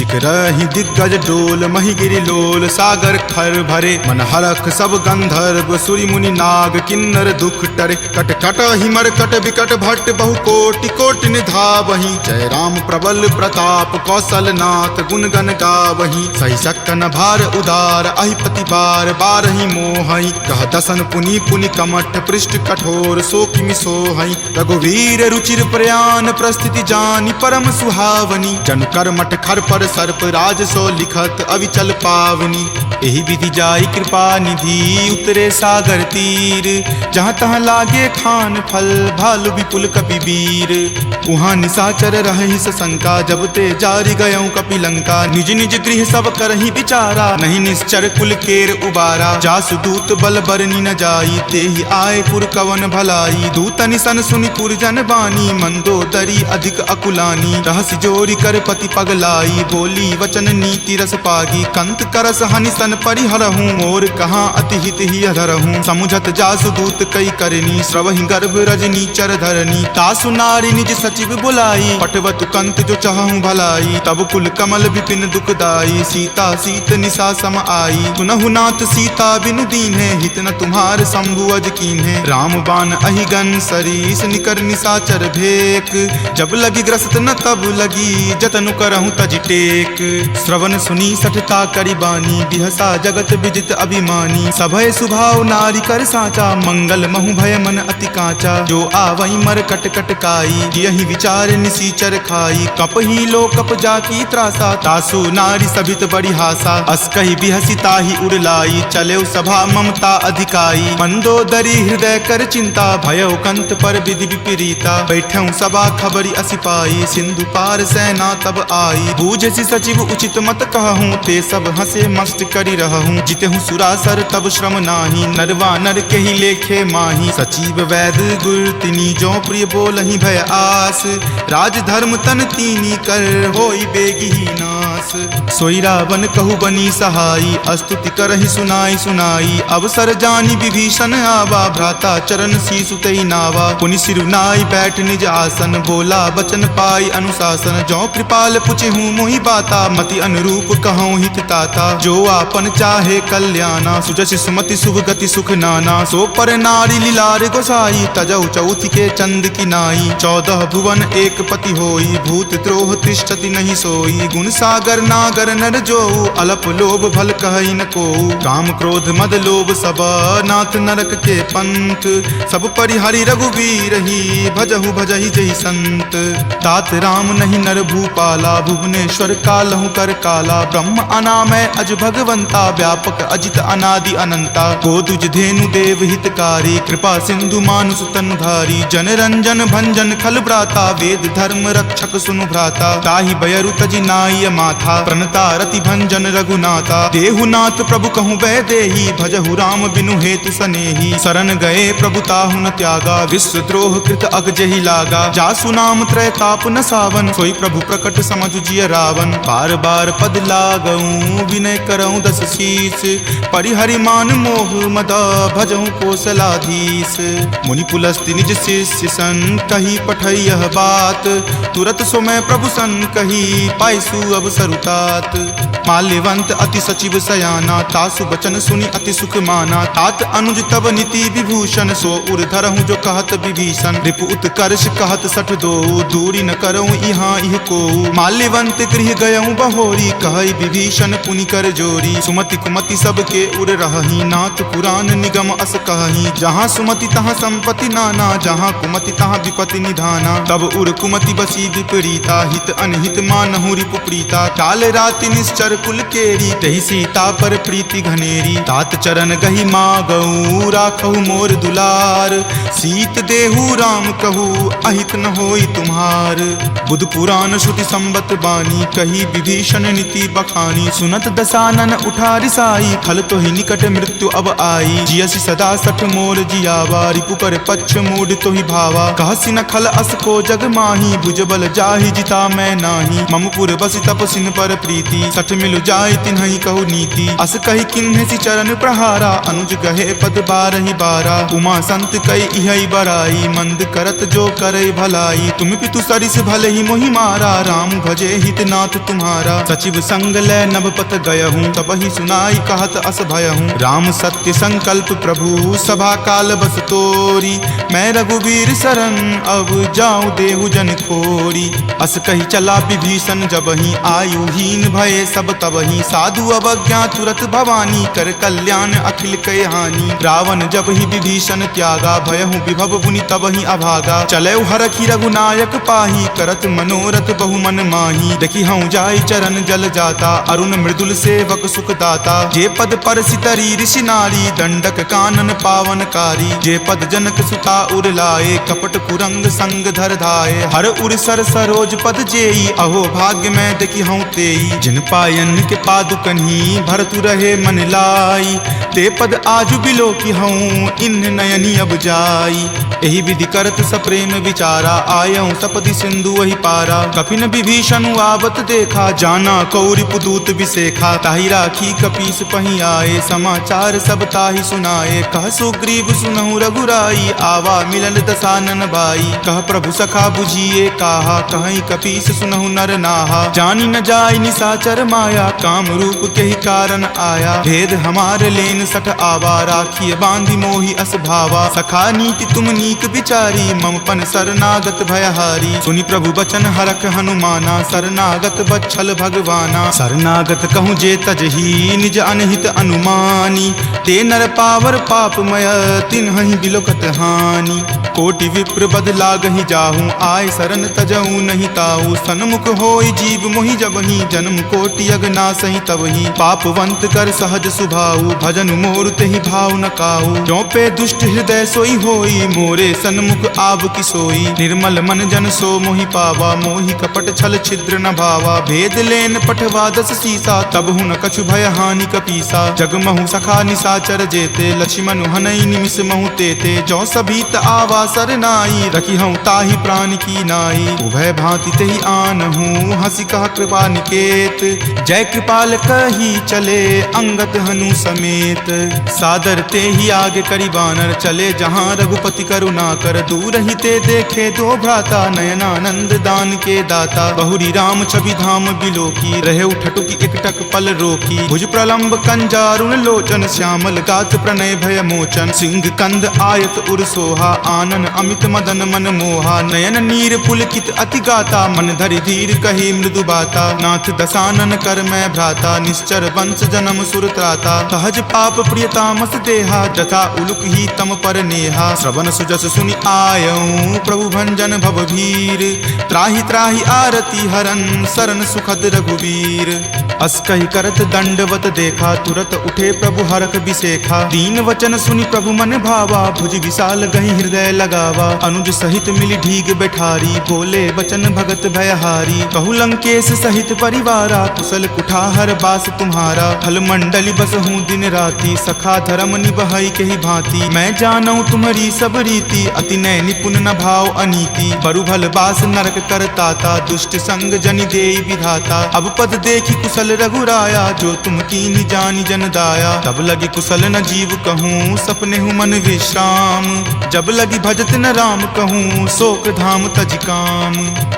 जिक रही दिग्गज डोल मही गिरि लोल सागर खर भरे मन हरख सब गंधर्व सुरी मुनि नाग किन्नर दुख टरे कट कट हिमर कट विकट भट्ट बहु कोटि कोटि निधावहि जय राम प्रबल प्रताप कौशल नाथ गुण गण गावहि सही सकन भार उदार अहिपति बार बारहि मोहहि कह दसन पुनि पुनि कमठ पृष्ठ कठोर सो किमि सोहहि रघुवीर रुचिर प्रयाण प्रस्थिति जानि परम सुहावनी जन कर्मठ खर पर सर्प राज सो लिखत अविचल पावनी एहि विधि जाई कृपा निधि उतरे सागर तीर जहाँ तहाँ लागे खान फल भालु विपुल कपि वीर उहाँ निशाचर रहि सशंका जब ते जारी गयऊँ कपि लंका निज निज गृह सब करहि विचारा नहीं निश्चर कुल केर उबारा जासु दूत बल बरनी न जाई तेहि आए पुर कवन भलाई दूत निसन सुनि पुर जन बानी मंदोदरी अधिक अकुलानी रहसि जोरी कर पति पगलाई बोली वचन नीति रस पागी कंत करस हनि सन परिहरहूँ और कहाँ अति हित ही अधरहूँ समुझत जासु दूत कई करनी श्रवहि गर्भ रजनी चर धरनी तासु नारी निज सचिव बुलाई पटवतु कंत जो चाहूं भलाई तब कुल कमल विपिन दुखदाई सीता सीत निशा सम आई सुनहु नाथ सीता बिनु दीन्हे हित न तुम्हार शंभु अज कीन्हे राम बाण अहिगन सरीस निकर निशाचर भेक जब लगी ग्रस्त न तब लगी जतनु करहूं तज टेक श्रवण सुनी सठता करी बानी बिहसा जगत विजित अभिमानी सभय सुभाव नारी कर साचा मंगल महु भय मन अति काचा जो आवई मर कट कट काई यही विचार निसीचर खाई कप ही लो कप जाकी त्रासा तासु नारी सभित बड़ी हासा अस कही बिहसी ताही उड़लाई चले सभा ममता अधिकाई मंदोदरी हृदय कर चिंता भयो कंत पर विधि विपरीता बैठऊ सभा खबरी असिपाई सिंधु पार सेना तब आई बूझसी सचिव उचित मत कहूँ ते सब हंसे मस्त करी रहूँ जितेहूँ सुरासर तब श्रम नाही नरवा नर के ही लेखे माही सचिव वैद गुर तिनी जो प्रिय बोलहि भय आस राज धर्म तन तीनी कर होई बेगी ही नास सोई रावण कहु बनी सहाई अस्तुति करहि सुनाई सुनाई अवसर जानी विभीषण आवा भ्राता चरण शीसु तई नावा पुनि सिरुनाई बैठ निज आसन बोला बचन पाई अनुशासन जो कृपाल पुछहूँ मोहि बाता मति अनुरूप कहूँ हित ताता जो आपन चाहे कल्याणा सुजस सुमति शुभ गति सुख नाना सो पर नारी लीलार गोसाई तजौ चौथ के चंद की नाई 14 भुवन एक पति होई भूत द्रोह तिष्ठति नहीं सोई गुण सागर नागर नर जो अलप लोभ भल कहई न को काम क्रोध मद लोभ सब नाथ नरक के पंथ सब परिहरि रघुवीर ही भजहु भजहि जहि संत तात राम नहीं नर भूपाला भुवनेश्वर कालहु कर काला ब्रह्म अनामय अज भगवंता व्यापक अजित अनादि अनंता गोदुज धेनु देव हितकारी कृपा सिंधु मानुष तनुधारी जन रंजन भंजन खल भ्राता वेद धर्म रक्षक सुनु भ्राता ताहि बयरु तजि नाय माथा प्रणता रति भंजन रघुनाथा देहुनाथ प्रभु कहूँ वै देही भजहु राम बिनु हेतु सनेही शरण गए प्रभु ताहु न त्यागा विश्व द्रोह कृत अग जहि लागा जासु नाम त्रय ताप न सावन सोई प्रभु प्रकट समझु जिय रावण बार बार पद लागऊं विनय करऊं दस शीस परिहरि मान मोह मद भजहु कोसलाधीश मुनि पुलस्ति निज शिष्य सन कही पठई यह बात तुरत सो मैं प्रभु सन कही पाइसु अवसर तात माल्यवंत अति सचिव सयाना तासु बचन सुनि अति सुख माना तात अनुज तब नीति विभूषण सो उर धरहूँ जो कहत विभीषण रिपु उत्कर्ष कहत सठ दो दूरी न करऊँ यहाँ इह को माल्यवंत गृह गयऊँ बहोरी कहई विभीषण पुनि कर जोरी सुमति कुमति सबके उर रहही नाथ पुराण निगम अस कहही जहाँ सुमति तहाँ संपत्ति नाना जहाँ कुमति तहाँ विपति निधाना तब उर कुमति बसी विपरीता हित अनहित मानहु रिपु प्रीता काल राति निश्चर कुल केरी तहि सीता पर प्रीति घनेरी तात चरण गही मागऊ राखहु मोर दुलार सीत देहु राम कहू अहित न होई तुम्हार बुध पुराण श्रुति संबत बानी कही विभीषण नीति बखानी सुनत दसानन उठा रिसाई खल तो ही निकट मृत्यु अब आई जियसि सदा सठ मोर जियावा रिपु पर पक्ष मूड तो ही भावा कहसि न खल अस को जग माही भुजबल जाहि जिता मैं नाही ममपुर बसि तपसिन पर प्रीति सठ मिलु जाय तिन्हि कहु नीति अस कही किन्हि चरण प्रहारा अनुज गहे पद बारहि बारा उमा संत कई इहै बराई मंद करत जो करे भलाई तुम पितु सरिस भले ही मोहि मारा राम भजे हित नाथ नाथ तुम्हारा। सचिव संग लय नभपत गयहूँ, तब ही सुनाई कहत अस भयहूँ। राम सत्य संकल्प प्रभु सभा काल बस तोरी, मैं रघुवीर शरण अब जाऊँ देहु जन खोरी। अस कही चला विभीषण जबहि, आयुहीन भये सब तबहि। साधु अवज्ञा तुरत भवानी, कर कल्याण अखिल कय हानि। रावण जब ही विभीषण त्यागा, भयहु विभव बुनि तबहि अभागा। चलऊ हरखि रघुनायक पाही, करत मनोरथ बहु मन माही। देखी हूँ जाय चरण जल जाता, अरुण मृदुल सेवक सुख दाता। जे पद पर सितरी ऋषि नारी, दंडक कानन पावनकारी। जे पद जनक सुता उर लाए, कपट कुरंग संग धर धाये। हर उर सर सरोज पद जेई, अहो भाग्य में देखी हूँ तेई। जिन पायन के पादुकन्ही, भरतु रहे मन लाई। ते पद आजु बिलो की हूँ, इन नयनी अब जाई। एहि विधि करत सप्रेम विचारा, आयऊँ सपदि सिंधु वही पारा। कपिन विभीषण आवत देखा, जाना कौरि पुदूत विशेखा। ताहि राखी कपीस पही आए, समाचार सब ताहि सुनाए। कह सुग्रीव सुनहु रघुराई, आवा मिलल दसानन बाई। कह प्रभु सखा बुझिए काहा, कहीं कपीस सुनहु नर नाहा। जानी न जाय निशाचर माया, काम रूप के ही कारण आया। भेद हमार लेन सठ आवा, राखिए बांधि मोहि अस भावा। सखा नीति तुम नीक विचारी, मम पन शरणागत भयहारी। सुनि प्रभु बचन हरख हनुमाना, शरणागत बच्छल भगवाना। शरणागत कहूँ जे तजही, निज अनहित अनुमानी। ते नर पावर पापमय, तिन्हहि बिलोकत हानि। कोटि विप्र बद लागहि जाहूँ, आय शरण तजहूँ नहीं ताऊ। सन्मुख होय जीव मोहि जबहि, जन्म कोटि अगनासहि तबहि। पापवंत कर सहज सुभाऊ, भजन मोर तेहि भाव न काऊ। जो पे दुष्ट हृदय सोई होई, मोरे सन्मुख आव की सोई। निर्मल मन जन सो मोहि पावा, मोहि कपट छल छिद्र न भावा। भेद लेन पठवा दस सीसा, तब हूँ न कछु भय हानि कपीसा। जगमहु सखा निशाचर जेते, लक्ष्मण हनई निमिष महु तेते। जो सभीत आवा सरनाई, रखी हूँ ताहि प्राण की नाई। उभय भांति तेहि आनहूँ, हंसी कहा कृपा निकेत। जय कृपाल कही चले, अंगत हनु समेत। सादर ते ही आगे करी बानर, चले जहाँ रघुपति करुणा कर। दूर ही ते देखे दो भ्राता, नयनानंद दान के दाता। बहुरी राम छवि धाम बिलोकी, रहे उठटुकी एकटक पल रोकी। भुज प्रलंब कंजारुण लोचन, श्यामल गात प्रणय भय मोचन। सिंह कंद आयत उर सोहा, आनन अमित मदन मन मोहा। नयन नीर पुलकित अति गाता, मन धरि धीर कही मृदु बाता। नाथ दसानन कर मैं भ्राता, निश्चर वंश जन्म सुर त्राता। सहज पाप प्रिय तामस देहा, जथा उलुक ही तम पर नेहा। श्रवण सुजस सुनि आयऊँ, प्रभु भंजन भवभीर। त्राहि त्राहि आरती हरन, शरण सुखद रघुवीर। अस कहि करत दंडवत देखा, तुरत उठे प्रभु हरख बिसेखा। दीन वचन सुनि प्रभु मन भावा, भुज विशाल गहि हृदय लगावा। अनुज सहित मिली ढीग बैठारी, बोले वचन भगत भयहारी। कहु लंकेश सहित परिवारा, कुशल कुठार बास तुम्हारा। फल मंडली बस हूँ दिन राति, सखा धर्म निबहई के ही भांति। मैं जानऊ तुम्हारी सब रीति, अति नय निपुण न भाव अनीति। बरु भल बास नरक करताता, दुष्ट संग जनि देई विधाता। अब पद देखी कुशल रघुराया, जो तुम कीन्ही जानि जन दाया। तब लगी कुशल न जीव कहूँ, सपने हूँ मन विश्राम। जब लगी भजत न राम कहूँ, शोक धाम तज काम।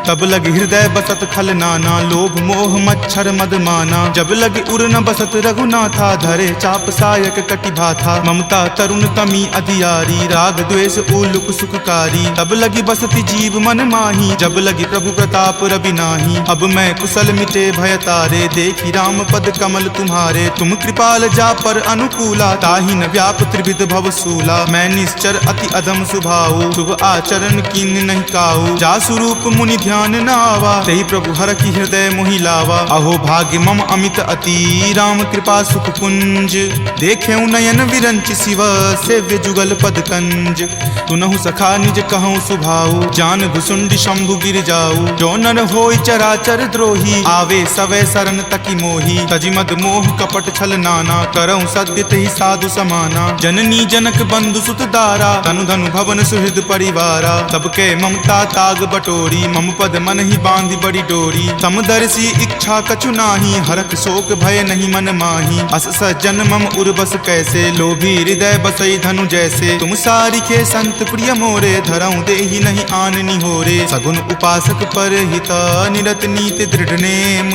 तब लगी हृदय बसत खल नाना, लोभ मोह मच्छर मद माना। जब लगी उर न बसत रघुनाथा, धरे चाप सायक कटि भाथा। ममता तरुण तमी अधियारी, राग द्वेष उलुक सुखकारी। तब लगी बसती जीव मन माही, जब लगी प्रभु प्रताप रवि नाही। अब मैं कुशल मिटे भय तारे, देखी राम पद कमल तुम्हारे। तुम कृपाल जा पर अनुकूला, ताहि न व्याप त्रिविध भव सूला। मैं निश्चर अति अधम सुभाऊ, शुभ आचरण कीन नहीं काऊ। जा स्वरूप मुनि ध्यान न आवा, तेहि प्रभु हर की हृदय मोहि लावा। अहो भाग्य मम अमित अति, राम कृपा सुख पुंज। देखे नयन विरंच शिव, सेव्य जुगल पद कंज। तुनहु सखा निज कहूँ सुभाऊ, जान भुसुंड शंभु गिर जाऊ। जो नर होय चराचर द्रोही, आवे सवै शरण तकी मोही। तजि मद मोह कपट छल नाना, करऊँ सत्य तेहि साधु समाना। जननी जनक बंधु सुत दारा, तनु धनु भवन सुहृद परिवारा। सबके ममता ताग बटोरी, मम पद मन ही बांधि बड़ी डोरी। समदर्शी इच्छा कछु नाही, हरख शोक भय नहीं मन माही। अस सज्जन मम उर्वस कैसे, लोभी हृदय बसई धनु जैसे। तुम सारिखे संत प्रिय मोरे, धरऊँ देहि नहीं आन निहोरे। सगुन उपासक पर हित, निरत नीति ते दृढ़ नेम,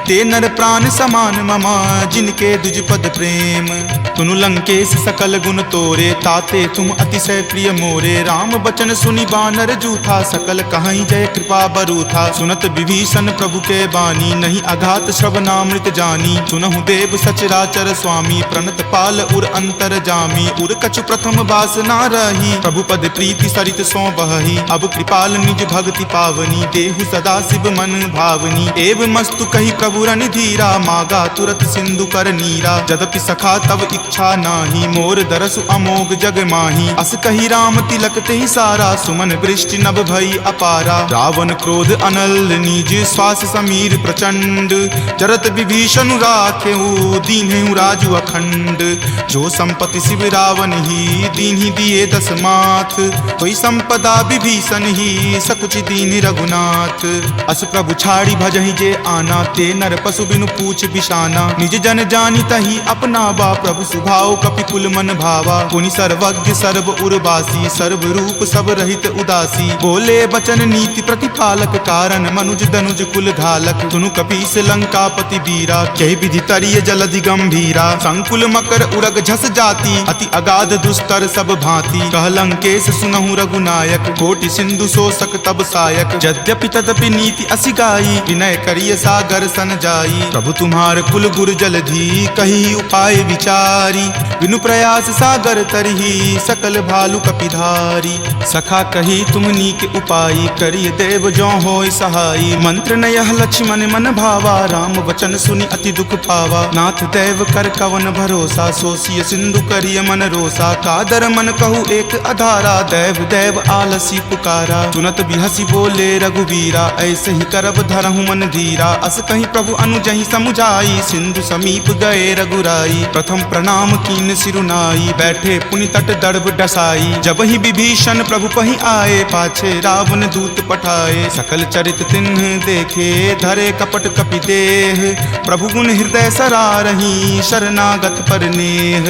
ते नर प्राण समान ममा जिनके दुज पद प्रेम। तुनु लंकेश सकल गुण तोरे, ताते तुम अतिशय प्रिय मोरे। राम बचन सुनि बानर जूथा, सकल कहाई जय कृपा बरूथा। सुनत विभीषण प्रभु के बानी, नहीं अघात श्रवणामृत जानी। सुनहु देव सचराचर स्वामी, प्रणत पाल उर अंतर जामी। उर कछु प्रथम बास ना रही, प्रभु पद प्रीति सरित सो बही। अब कृपाल निज भक्ति पावनी, देहु सदा शिव मन भावनी। एव मस्तु कही प्रभु रन धीरा, मागा तुरत सिंधु कर नीरा। जदपि सखा तब इच्छा नाही, मोर दरसु अमोघ जग माही। अस कही राम तिलक तेहि सारा, सुमन वृष्टि नभ भई अपारा। रावण क्रोध अनल निज, श्वास समीर प्रचंड। जरत विभीषण राखेहु, दीन्हेहु राजु अखंड। जो संपत्ति शिव रावण ही, दीन्हि दिए दस माथ। कोई संपदा विभीषण ही, सकुच दीन रघुनाथ। अस प्रभु छाड़ी भजहि जे आना, ते नर पशु बिनु पूछ बिशाना। निज जन जानी तहि अपनावा, प्रभु सुभाव कपिकुल मन भावा। पुनि सर्वज्ञ सर्व उर्वासी, सर्व रूप सब रहित उदासी। बोले बचन नीति प्रतिपालक, कारण मनुज दनुज कुल घालक। सुनु कपीस लंकापति वीरा, कहि विधि तरिय जलधि गंभीरा। संकुल मकर उरग झस जाति, अति अगाध दुस्तर सब भांति। कह लंकेश सुनहु रघुनायक, कोटि सिंधु शोषक तब सायक। यद्यपि तदपि नीति असि गाई, विनय करिय सागर सन जाई। प्रभु तुम्हार कुल गुर जलधि, कही उपाय विचारी। बिनु प्रयास सागर तरही, सकल भालु कपिधारी। सखा कही तुम नीक उपाई, करिय देव जो होय सहाई। मंत्र न यह लक्ष्मण मन भावा, राम वचन सुनि अति दुख पावा। नाथ देव कर कवन भरोसा, सोसिय सिंधु करिय मन रोसा। कादर मन कहु एक अधारा, देव देव आलसी पुकारा। सुनत बिहसी बोले रघुवीरा, ऐसे ही करब धरहु मन धीरा। अस कहीं प्रभु अनुजहि समुझाई, सिंधु समीप गए रघुराई। प्रथम प्रणाम कीन सिरुनाई, बैठे पुनि तट दर्भ डसाई। जब ही विभीषण प्रभु पहि आए, पाछे रावण दूत पठाए। सकल चरित तिन्ह देखे, धरे कपट कपि देह। प्रभु गुण हृदय सरारही, शरणागत पर नेह।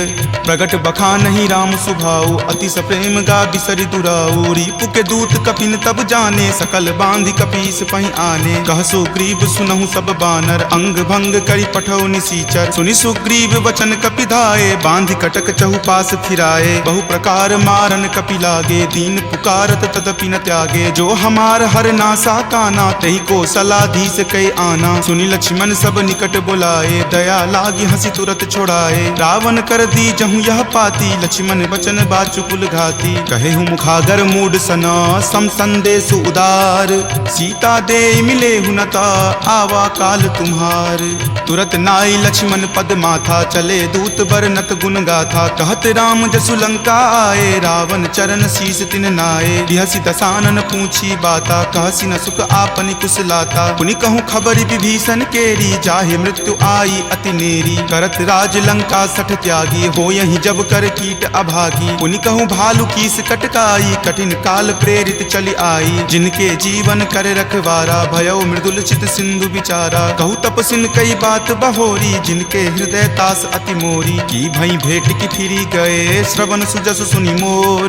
प्रगट बखानहि राम सुभाऊ, अति सप्रेम गा बिसरि दुराऊ। रिपु के दूत कपिन तब जाने, सकल बांधि कपीस पहि आने। कह सुग्रीव सुनहु सब बानर, अंग भंग करि पठौ निसीचर। सुनि सुग्रीव वचन कपि धाये, बांधि कटक चहुपास फिराए। बहु प्रकार मारन कपि लागे, दीन पुकारत तदपि न त्यागे। जो हमार हर नासा काना, तहि को सलाधीस कई आना। सुनि लक्ष्मण सब निकट बुलाए, दया लागी हंसी तुरत छोड़ाए। रावण कर दी जहु यह पाती, लक्ष्मण बचन बाचु कुल घाती। कहेहु मुखागर मूड सना, सम संदेश उदार। सीता दे मिले हुनता, आवा काल तुम्हार। तुरत नाई लक्ष्मण पद माथा, चले दूत बरनत गुण गाथा। कहत राम जसु लंका आए, रावण चरण शीस तिन नाये। बिहसी दसानन पूछी बाता, कहसी न सुख आपनि कुशलाता। पुनि कहूँ खबरि विभीषण केरी, जाहे मृत्यु आई अति नेरी। करत राज लंका सठ त्यागी, हो यही जब कर कीट अभागी। पुनि कहूँ भालू कीस कटकाई, कठिन काल प्रेरित चली आई। जिनके जीवन कर रखवारा, भयो मृदुल चित सिंधु विचारा। कहूँ तपसिन कई बात बहोरी, जिनके हृदय तास अति मोरी। की भई भेंट की फिरी गए, श्रवण सुजस सुनि मोर।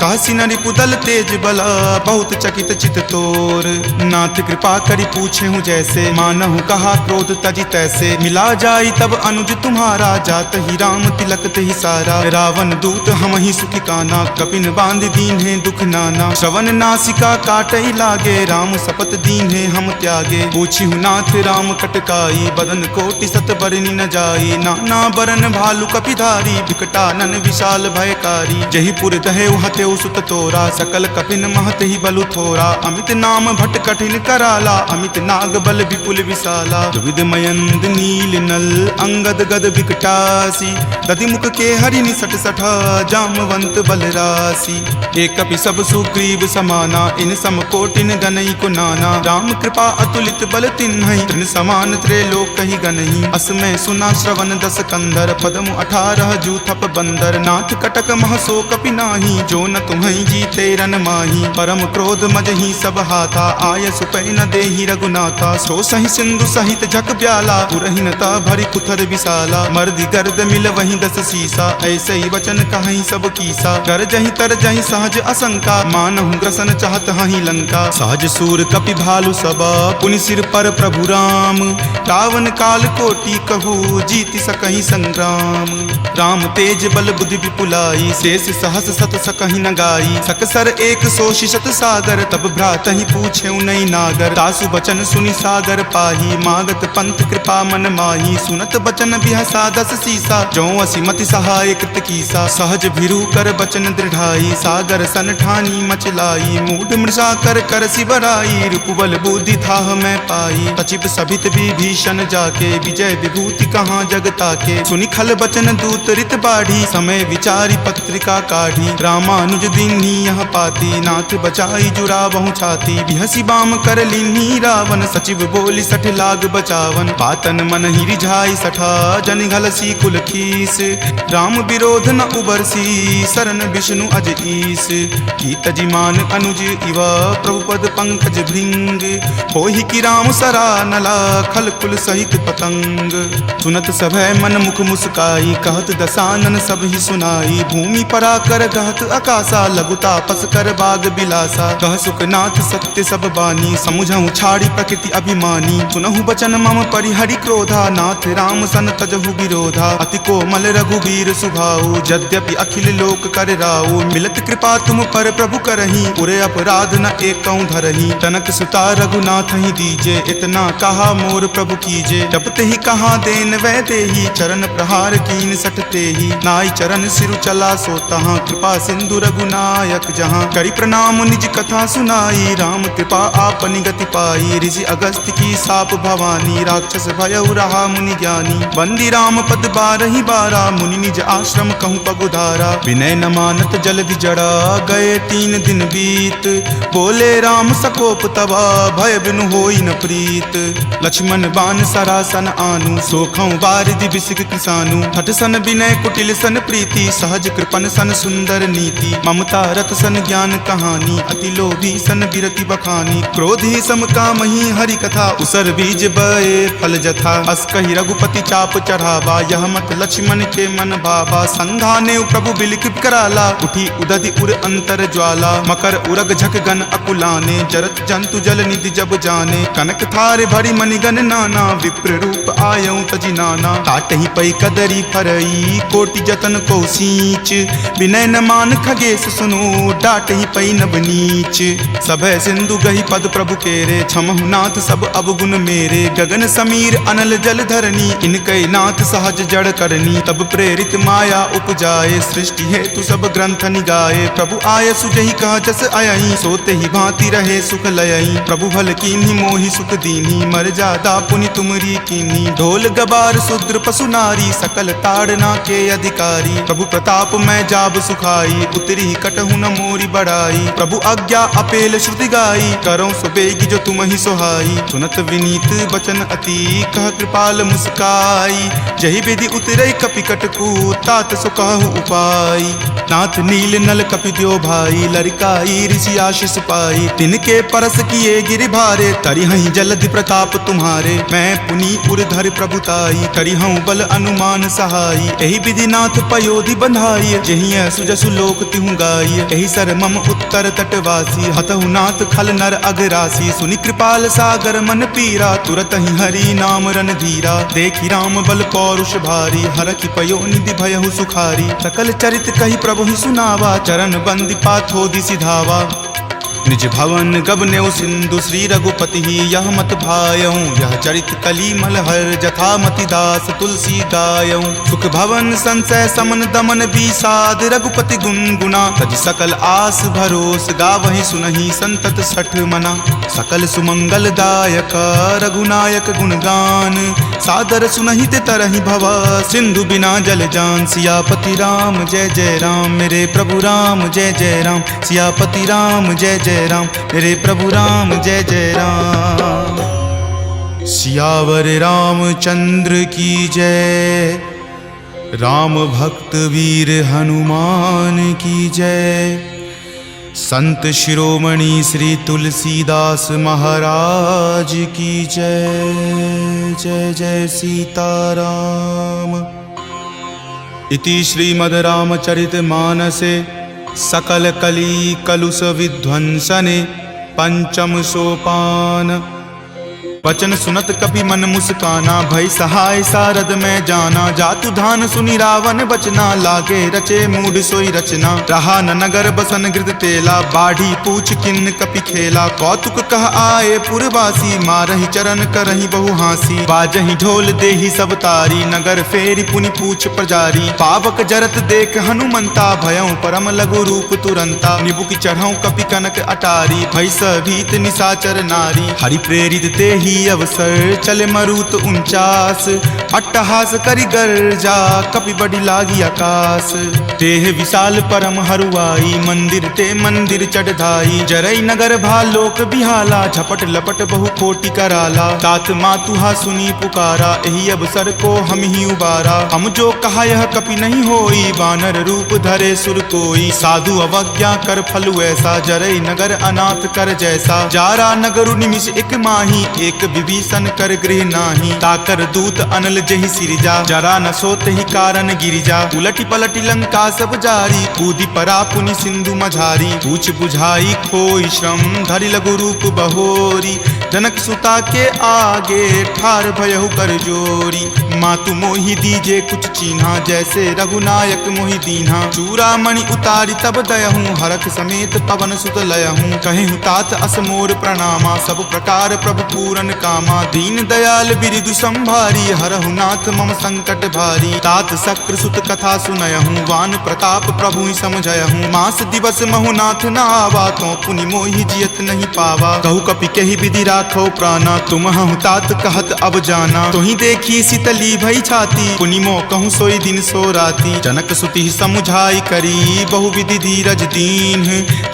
कहसी न रिपुदल तेज बला, बहुत चकित चित तोर। नाथ कृपा करि पूछे हूँ जैसे, मानहु कहा क्रोध तजी तैसे। मिला जाई तब अनुज तुम्हारा, जात ही राम तिलक तेहि सारा। रावण दूत हम ही सुखी काना, कपिन बांध दीन है दुख नाना। श्रवण नासिका काटई लागे, राम शपथ दीन है हम त्यागे। पूछी हूँ नाथ राम कटकाई, बदन कोटि सत बरनी न जाई। नाना बरन भालु कपिधारी, विकटानन विशाल भयकारी। जही पुर दहेउ हतेउ सुत तोरा, सकल कपिन महत ही बलु थोरा। अमित नाम भट कठिन कराला, अमित नाग बल विपुल विशाला। विविध मयंद नील नल, अंगद गद विकटासी। दधि मुख के हरि निसट सठा, जामवंत बलरासी। एक कपि सब सुग्रीव समाना, इन सम कोटिन गनई को नाना। राम कृपा अतुलित बल तिन्हई, तृण समान त्रैलोक कहि गनहि। अस में सुना श्रवण दस कंधर, पदमु 18 जूथप बंदर। नाथ कटक महसो कपि नाही, जो न तुम्हई जीते रन माही। परम क्रोध मजहि सब हाथा, आय सुपै न देहि रघुनाथा। सो सहि सिंधु सहित झक ब्याला, पुरहिनता भरि पुथर विशाला। मर्दि गर्द मिल वहि दस सीसा, ऐसे ही वचन कहीं सब कीसा। कर जही तर जही सहज असंका, मानहु ग्रसन चाहत हही लंका। सहज सूर कपि भालु सबा, पुनि सिर पर प्रभु राम। रावण काल कोटि कहू, जीत सकहि संग्राम। राम तेज बल बुद्धि विपुलाई, शेष सहस सत सकहि न गाई। सकसर एक सोषि शत सागर, तब भ्रातहि पूछे नहीं नागर। तासु बचन सुनि सागर पाही, मागत पंथ कृपा मन माही। सुनत बचन बिहसा दस सीसा, जो असिमति सहाय कृत कीसा। सहज भिरु कर बचन दृढ़ाई, सागर सन ठानी मचलाई। मूढ़ मृषा कर कर सिबराई, रिपुबल बुद्धि थाह मैं पाई। सचिव सभित विभीषण जाके, विजय विभूति कहाँ जगता के। सुनि खल बचन दूत रित बाढ़ी, समय विचारी पत्रिका काढ़ी। रामानुज दीन्ही यह पाती, नाथ बचाई जुरावहु छाती। बिहसी बाम कर लीन्ही रावण, सचिव बोली सठ लाग बचावन। बातन मन ही रिझाई सठा, जन घलसी कुल खीस। राम विरोध न उबरसी, शरण विष्णु अज ईस। की तजिमान अनुज इवा, प्रभुपद पंकज भृंग। होहि की राम सरा नला, खल कुल सहित पतंग। सुनत सभय मन मुख मुस्काई, कहत दसानन सब ही सुनाई। भूमि परा कर कहत आकाशा, लघु तापस कर बाग बिलासा। कह सुखनाथ सत्य सब बानी, समुझहु छाड़ी प्रकृति अभिमानी। सुनहु बचन मम परिहरि क्रोधा, नाथ राम सन तजहु विरोधा। अति कोमल रघुवीर सुभाऊ, यद्यपि अखिल लोक कर राऊ। मिलत कृपा तुम पर प्रभु करही, उरे अपराध न एकौ धरही। तनक सुता रघुनाथ ही दीजे, इतना कहा मोर प्रभु कीजे। जब ते ही कहा देन वै देही, चरण प्रहार कीन सटते ही। नाई चरण सिरु चला सो तहाँ, कृपा सिंधु रघुनायक जहाँ। करी प्रणाम निज कथा सुनाई, राम कृपा आपनि गति पाई। ऋषि अगस्त्य की साप भवानी, राक्षस भयउ रहा मुनि ज्ञानी। बंदी राम पद बारहि बारा, मुनि निज आश्रम कहूँ पगुधारा। विनय न मानत जलधि जड़ा, गए 3 दिन बीत। बोले राम सकोप तबा, भय बिनु होई न प्रीत। लक्ष्मण बान सरासन आनु, सोखौ बारिधि बिसिक किसानु। हठ सन विनय कुटिल सन प्रीति, सहज कृपन सन सुंदर नीति। ममता रत सन ज्ञान कहानी, अति लोभी सन बिरति बखानी। क्रोधी सम कामहि हरि कथा, उसर बीज बए फल जथा। अस कहि रघुपति चाप चढ़ावा, यह मत लक्ष्मण के मन भावा। संघाने प्रभु बिलिक कराला, उठी उदधि उर अंतर ज्वाला। मकर उरग झक गन अकुलाने, जरत जंतु जल निधि जब जाने। कनक थार भरी मणिगन नाना, विप्र रूप आयऊ तजि नाना। काटहि पै कदरी फरई, कोटि जतन को सींच। विनय न मान खगेश सुनो, डाटहि पै नब नीच। सभय सिंधु गहि पद प्रभु केरे, क्षमहु नाथ सब अवगुण मेरे। गगन समीर अनल जल धरनी, इनकै नाथ सहज जड़ करनी। तब प्रेरित माया उपजाए, सृष्टि हेतु सब ग्रंथ निगाए। प्रभु आय सुजहि कह जस अयहि, सोते ही भांति रहे सुख लयहि। प्रभु भल कीन्ही मोहि सुख दीन्ही, मर्यादा पुनि तुमरी कीन्ही। ढोल गबार शूद्र पशु नारी, सकल ताड़ना के अधिकारी। प्रभु प्रताप मैं जाब सुखाई, उतरी कटहु न मोरी बड़ाई। प्रभु आज्ञा अपेल श्रुति गाई, करौं सुबेगी जो तुम ही सोहाई। सुनत विनीत बचन अति, कह कृपाल मुस्काई। जहि विधि उतरई कपि कटकू, तात सो कहु उपाय। नाथ नील नल कपि द्यो भाई, लरिकाई ऋषि आशीष पाई। तिनके परस किए गिरि भारे, तरिहहि जलधि प्रताप तुम्हारे। मैं पुनि उरधर प्रभुताई, करिहऊँ बल अनुमान सहाई। एहि विधि नाथ पयोधि बंधाई, जहिं सुजसु लोक तिहु गाई। एहि सर मम उत्तर तटवासी, हतहु नाथ खल नर अगरासी। सुनि कृपाल सागर मन पीरा, तुरत ही हरि नाम रन धीरा। देखि राम बल पौरुष भारी, हरखि पयो निधि भयहु सुखारी। सकल चरित कहि प्रभु ही सुनावा, चरण बंदी पाथोधि सिधावा। निज भवन गबनेउ सिंधु, श्री रघुपति ही यह मत भायऊँ। यह चरित कली मलहर, जथा मति दास तुलसी गायऊँ। सुख भवन संशय समन दमन विषाद, रघुपति गुनगुना। तज सकल आस भरोस, गावहि सुनहि संतत सठ मना। सकल सुमंगल दायक, रघुनायक गुणगान। सादर सुनहि ते तरहि भवा, सिंधु बिना जल जान। सियापति राम जय जय राम, मेरे प्रभु राम जय जय राम। सियापति राम जय जय राम, मेरे प्रभु राम जय जय राम। सियावर रामचंद्र की जय, राम भक्त वीर हनुमान की जय। संत शिरोमणि श्री तुलसीदास महाराज की जय। जय जय सीताराम। इति श्रीमद् रामचरित मानसे सकल कली कलुष विध्वंसने पंचम सोपान। वचन सुनत कपि मन मुस्काना, भय सहाय सारद में जाना। जातु धान सुनि रावण बचना, लागे रचे मूड सोई रचना। रहा न नगर बसन गृद तेला, बाढ़ी पूछ किन्न कपि खेला। कौतुक कह आए पुरवासी, मारहि चरण करहि बहु हासी। बाजहि ढोल देहि सब तारी, नगर फेरी पुनि पूछ प्रजारी। पावक जरत देख हनुमंता, भयं परम लघु रूप तुरंता। निबुक चढ़ौ कपि कनक अटारी, भय भीत निशाचर नारी। हरि प्रेरित तेहि अवसर, चले मरुत 49। अट्टहास करि गर्जा, कपि बड़ी लागी आकाश। देह विशाल परम हरुआई, मंदिर ते मंदिर चढ़ाई। जरई नगर भालोक बिहाला, झपट लपट बहु कोटि कराला। तात मातुहा सुनी पुकारा, एहि अवसर को हम ही उबारा। हम जो कहा यह कपि नहीं होई, वानर रूप धरे सुर कोई। साधु अवज्ञा कर फल ऐसा, जरई नगर अनाथ कर जैसा। जारा नगरु निमिष एक माही, एक विभीषण कर गृह नाही। ताकर दूत अनल जहि सिरजा, जरा न सोते ही कारण गिरिजा। उलटी पलटी लंका सब जारी, कूदी परा पुनि सिंधु मझारी। पूछ बुझाई खोई श्रम, धरि लघु रूप बहोरी। जनक सुता के आगे, ठार भयहु कर जोरी। मातु मोहि दीजे कुछ चीन्हा, जैसे रघुनायक मोहि दीन्हा। चूड़ामणि उतारी तब दयहूँ, हरख समेत पवन सुत लयहूँ। कहेहु तात असमोर प्रणामा, सब प्रकार प्रभु पूरन कामा। दीन दयाल बिरिदु संभारी, हरहु नाथ मम संकट भारी। तात शक्र सुत कथा सुनयहूँ, वान प्रताप प्रभु ही समझयहूँ। मास दिवस महु नाथ न आवा, तो पुनि मोहि जियत नहीं पावा। कहु कपि कहि विधि राखो प्राणा, तुम हूँ तात कहत अब जाना। तुहि देखी शीतली भई छाती, पुनि मो कहूँ सोई दिन सो राती। जनक सुति समुझाई करी, बहु विधि धीरज दीन।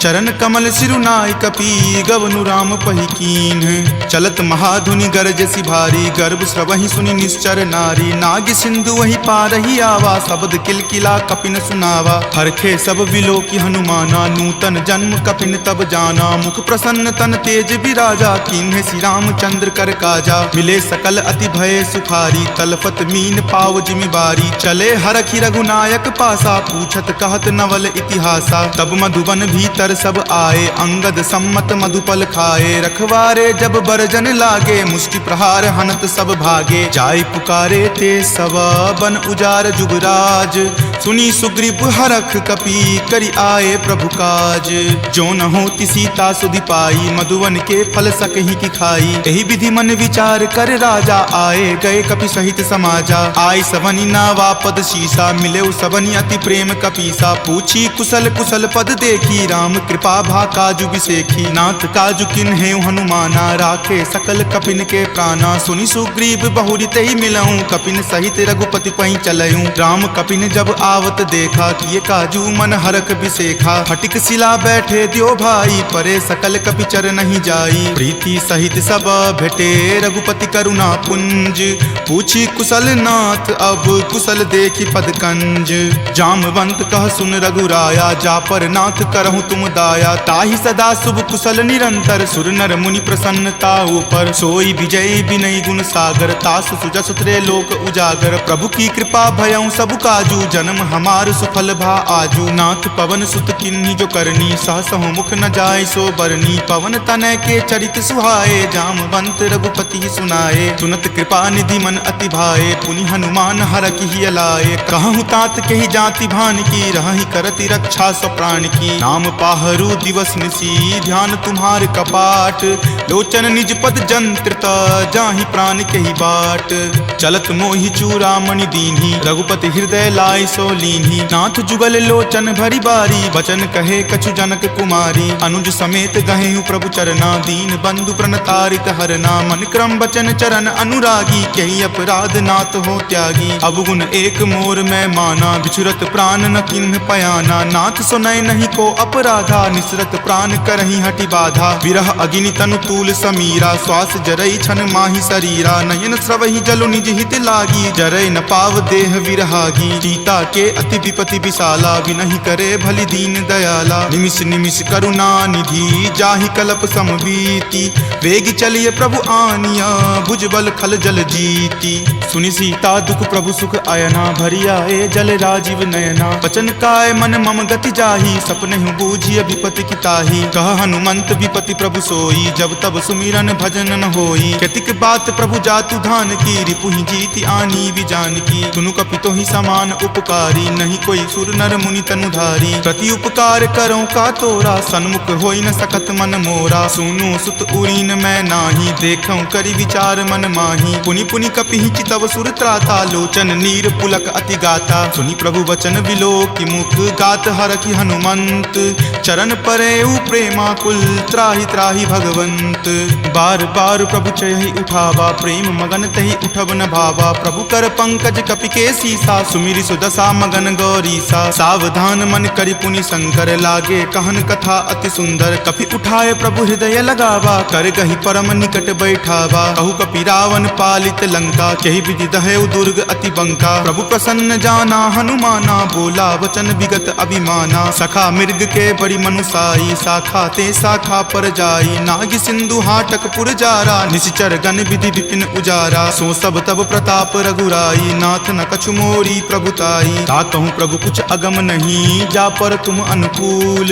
चरण कमल सिरुनाय कपि, गवनु राम पहि कीन। चलत महाधुनि गरजसि भारी, गर्भ स्रवहि सुनि निश्चर नारी। नाग सिंधु वही पारहि आवा, शब्द किलकिला कपिन सुनावा। हरखे सब विलोकि हनुमाना, नूतन जन्म कपिन तब जाना। मुख प्रसन्न तन तेज विराजा, कीन्हे श्री रामचंद्र कर काजा। मिले सकल अति भय सुखारी, तलफत मीन पाव जिमिबारी। चले हरखि रघुनायक पासा, पूछत कहत नवल इतिहासा। तब मधुबन भीतर सब आए, अंगद सम्मत मधुपल खाए। रखवारे जब बरजन लागे, मुष्टि प्रहार हनत सब भागे। जाय पुकारे ते सब, बन उजार जुगराज। सुनी सुग्रीव हरख कपि, करि आए प्रभु काज। जो न होति सीता सुधि पाई, मधुवन के फल सकहि की खाई। एहि विधि मन विचार कर राजा, आए गए कपि सहित समाजा। आय सवनि नावा पद शीसा, मिले सवनि अति प्रेम कपीसा। पूछी कुशल कुशल पद देखी, राम कृपा भा काजु बिसेखी। नाथ काजु किन्हे हनुमाना, राखे सकल कपिन के प्राणा। सुनि सुग्रीव बहुरी तहि मिलऊं, कपिन सहित रघुपति पहि चलऊं। राम कपिन जब आवत देखा, किए काजू मन हरख बिसेखा। फटिक शिला बैठे द्यो भाई, परे सकल कपि चर नहीं जाई। प्रीति सहित सब भेटे, रघुपति करुणा पुंज। पूछी कुशल नाथ, अब कुशल देखी पद कंज। जामवंत कह सुन रघुराया, जा पर नाथ करहु तुम दाया। ताहि सदा शुभ कुशल निरंतर, सुर नर मुनि प्रसन्नता ऊपर। सोई विजय विनय गुण सागर, तासु सुजस त्रय लोक उजागर। प्रभु की कृपा भयं सब काजू, जन्म हमार सुफल भा आजू। नाथ पवन सुत किन्ही जो करनी, सहसहु मुख न जाय सो बरनी। पवन तनय के चरित सुहाए, जामवंत रघुपति सुनाए। सुनत कृपा निधि मन अति भाए, पुनि हनुमान हरखि अलाए। कहूँ तात कहि जाति भान की, रहहि करति रक्षा स्व प्राण की। नाम पाहरू दिवस निसी, ध्यान तुम्हार कपाट। लोचन निज पद जंत्रित, जाहि प्राण कहि बाट। चलत मोहि चूड़ामणि दीन्ही, रघुपति हृदय लाय सो लीन्ही। नाथ जुगल लोचन भरी बारी, वचन कहे कछु जनक कुमारी। अनुज समेत गहेहु प्रभु चरना, दीन बंधु प्रणतारित हरना। मन क्रम वचन चरण अनुरागी, कहि अपराध नाथ हो त्यागी। अवगुण एक मोर में माना, बिछुरत प्राण न किन्ह पयाना। नाथ सुनय नहीं को अपराधा, निसरत प्राण करहि हटि बाधा। विरह अग्नि तनु तूल समीरा, श्वास जरई छन माहि शरीरा। नयन स्रवहि जलु निज हित लागी, जरय न पाव देह विरहागी। सीता के अति विपति विशाला, विनहि करे भली दीन दयाला। निमिष निमिष करुणा निधि, जाहि कल्प समवीति, वेग चलिए प्रभु आनिया, भुजबल खल जल जीती। सुनि सीता दुख प्रभु सुख आयना, भरी आए जल राजीव नयना। बचन काय मन मम गति जाहि, सपने हूँ बूझिय विपति की ताहि। कह हनुमंत विपति प्रभु सोई, जब तब सुमिरन भजन न होई। केतिक बात प्रभु जातु धान की, रिपुहि जीति आनी विजान की। तुनु कपितो ही समान उपकारी, नहीं कोई सुर नर मुनि तनुधारी। प्रति उपकार करो का तोरा, सन्मुख होई न सकत मन मोरा। सुनु सुत उरीन मैं नाही, देखऊं करि विचार मन माही। पुनि पुनि कपिहि चितव सुर त्राता, लोचन नीर पुलक अति गाता। सुनि प्रभु वचन विलोकि मुख, गात हरखि हनुमंत। चरण परेउ प्रेमाकुल, त्राहि त्राहि भगवंत। बार बार प्रभु चयहि उठावा, प्रेम मगन तहि उठब न भावा। प्रभु कर पंकज कपि के सीसा, सुमिरि सुदशा मगन गौरीसा। सावधान मन करि पुनि शंकर, लागे कहन कथा अति सुंदर। कपि उठाए प्रभु हृदय लगावा, कर गहि परम निकट बैठावा। कहु कपि रावण पालित लंका, केहि विधि दहेउ दुर्ग अति बंका। प्रभु प्रसन्न जाना हनुमाना, बोला वचन विगत अभिमाना। सखा मृग के बड़ी मनुसाई, शाखा ते शाखा पर जाई। नाग सिंधु हाटक पुर जारा, निशिचर गण विधि विपिन उजारा। सो सब तब प्रताप रघुराई, नाथ न कछु मोरी प्रभुताई। ताकहु प्रभु कुछ अगम नहीं, जा पर तुम अनुकूल।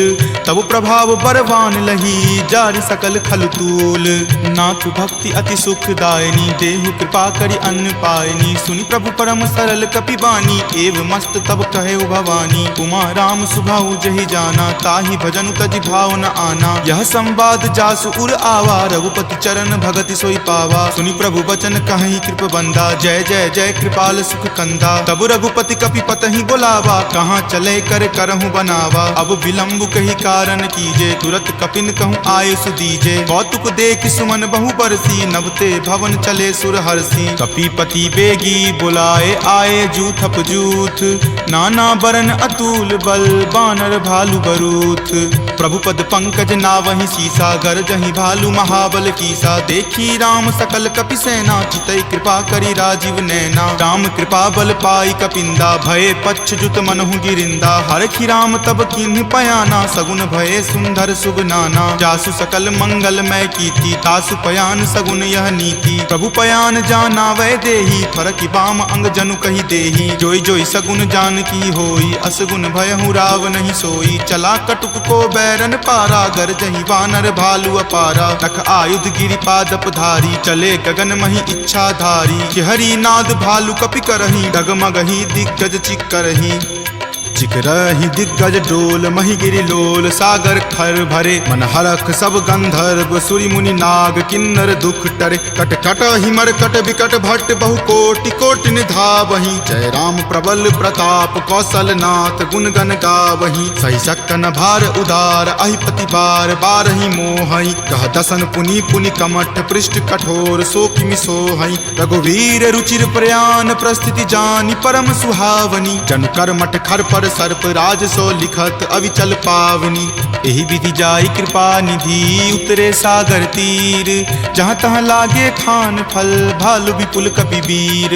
तब प्रभाव बरवान लही, जारि सकल खल तूल। नाथ भक्ति अति सुखदायनी, देहु कृपा करि अन्न पायनी। सुनि प्रभु परम सरल कपि बानी, एव मस्त तब कहे भवानी। उमा राम सुभाउ जहि जाना, ताहि भजनु तजि भाव न आना। यह संवाद जासु उर आवा, रघुपति चरण भगति सोई पावा। सुनि प्रभु बचन कहि कृप बंदा, जय जय जय कृपाल सुख कंदा। तब रघुपति कपि पतहि बोलावा, कहाँ चले कर करहु बनावा। अब विलंब कही कारण कीजे, तुरत कपिन कहूँ आयुष दीजे। कौतुक देख सुमन बहु बरसी, नभते भवन चले सुर हरसी। कपिपति बेगी बुलाए, आए जूथप जूथ। नाना बरन अतुल बल, बानर भालु बरूथ। प्रभु पद पंकज नावहि सीसा, गरजहि भालु महाबल कीसा। देखी राम सकल कपि सेना, चितई कृपा करि राजीव नैना। राम कृपा बल पाई कपिंदा, भये पच्छ जुत मनहु गिरिंदा। हरखि राम तब किन्हि पयाना, सगुन भये सुंदर शुभ नाना। जासु सकल मंगल मय कीति, तासु पयान सगुन यह नीति। प्रभु पयान जाना वै देही, फरकि बाम अंग जनु कहि देही। जोई जोई सगुन जान की होई, असगुन भयहु राव नहीं सोई। चला कटुक को बैरन पारा, गरजहि वानर भालु अपारा। तख आयुध गिरि पादप धारी, चले गगन मही इच्छा धारी। हरि नाद भालु कपि करही, डगमगहि दिग्गज चिक्करही। चिकरहि दिग्गज डोल, मही गिरि लोल। सागर खर भरे मन हरख, सब गंधर्व सुरि मुनि नाग। किन्नर दुख टरे, कट कट हिमर कट विकट भट्ट। बहु कोटि कोटि निधावहि, जय राम प्रबल प्रताप। कौशल नाथ गुण गण गावहि, सही सकन भार उदार। अहिपति बार बारहि मोहहि, कह दसन पुनि पुनि कमठ। पृष्ठ कठोर सो किमि सोहहि, रघुवीर रुचिर प्रयान। प्रस्थिति जानि परम सुहावनी, जनु कर्मठ खर पर सर्प राज सो लिखत अविचल पावनी। एहि विधि जाई कृपा निधि, उतरे सागर तीर। जहाँ तहाँ लागे खान फल, भालु विपुल कपि वीर।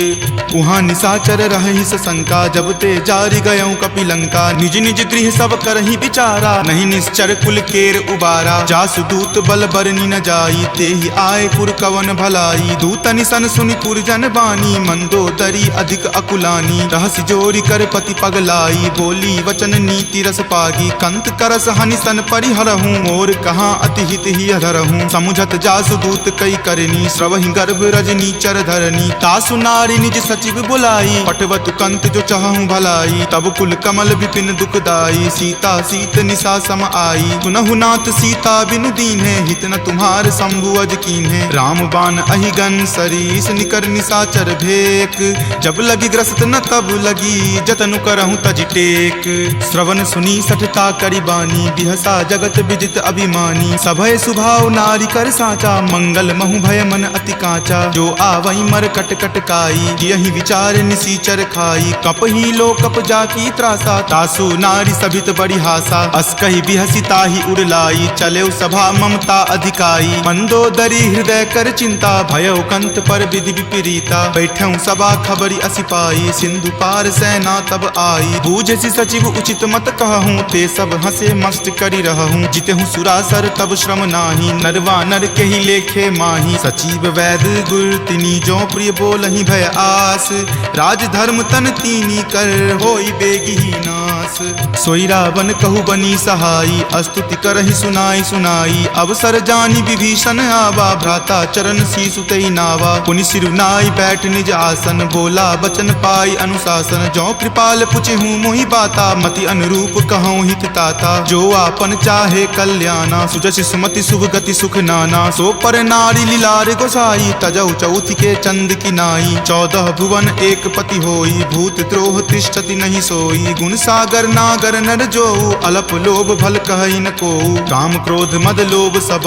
उहाँ निशाचर रहि सशंका, जब ते जारि गयऊँ कपि लंका। निज निज गृह सब करहि विचारा, नहीं निश्चर कुल केर उबारा। जासु दूत बल बरनि न जाई, तेहि आए पुर कवन भलाई। दूतनि सन सुनि पुरजन बानी, मंदोदरी अधिक अकुलानी। रहसि जोरी कर पति पगलाई, बोली वचन नीति रस पागी। कंत करस हनि सन परिहरहूँ, मोर कहाँ अति हित ही अधरहूँ। समुझत जासु दूत कई करनी, श्रवहि गर्भ रजनी चर धरनी। तासु नारी निज सचिव बुलाई, पटवतु कंत जो चाहूँ भलाई। तब कुल कमल विपिन दुखदाई, सीता सीत निशा सम आई। सुनहु नाथ सीता बिनु दीन्हे, हित न तुम्हार शंभु अज कीन्हे। राम बाण अहिगन सरीस, निकर निशाचर भेक। जब लगी ग्रस्त न तब लगी, जतनु करहूँ तजि टेक। एक। श्रवण सुनी सठता करी बानी, बिहसा जगत विदित अभिमानी। सभय सुभाव नारी कर साचा, मंगल महु भय मन अति काचा। जो आवई मर कट कट काई, यही विचार निसीचर खाई। कप ही लो कप जाकी त्रासा, तासु नारी सभित बड़ी हासा। अस कही बिहसी ताही उड़लाई, चले सभा ममता अधिकाई। मंदोदरी हृदय कर चिंता, भयो कंत पर विधि विपरीता। बैठऊं सभा खबरी असी पाई, सिंधु पार सेना तब आई। बूझसी सचिव उचित मत कहूँ, ते सब हंसे मस्त करी रहूं। जितहूँ सुरासर तब श्रम नाही, नरवा नर के ही लेखे माही। सचिव वैद गुर तिनी, जो प्रिय बोलहि भय आस। राज धर्म तन तीनी कर, होई बेगी ही नास। सोई रावण कहु बनी सहाई, अस्तुति करहि सुनाई सुनाई। अवसर जानी विभीषण आवा, भ्राता चरण शीसु तई नावा। पुनि सिरुनाई बैठ निज आसन, बोला बचन पाई अनुशासन। जो कृपाल पुछहूँ मोहि बाता, मति अनुरूप कहूँ हित ताता। जो आपन चाहे कल्याणा, सुजस सुमति शुभ गति सुख नाना। सो पर नारी लीलार गोसाई, तजौ चौथि के चंद की नाई। 14 भुवन एक पति होई, भूत द्रोह तिष्ठति नहीं सोई। गुण सागर नागर नर जो, अलप लोभ भल कहई न को। काम क्रोध मद लोभ सब,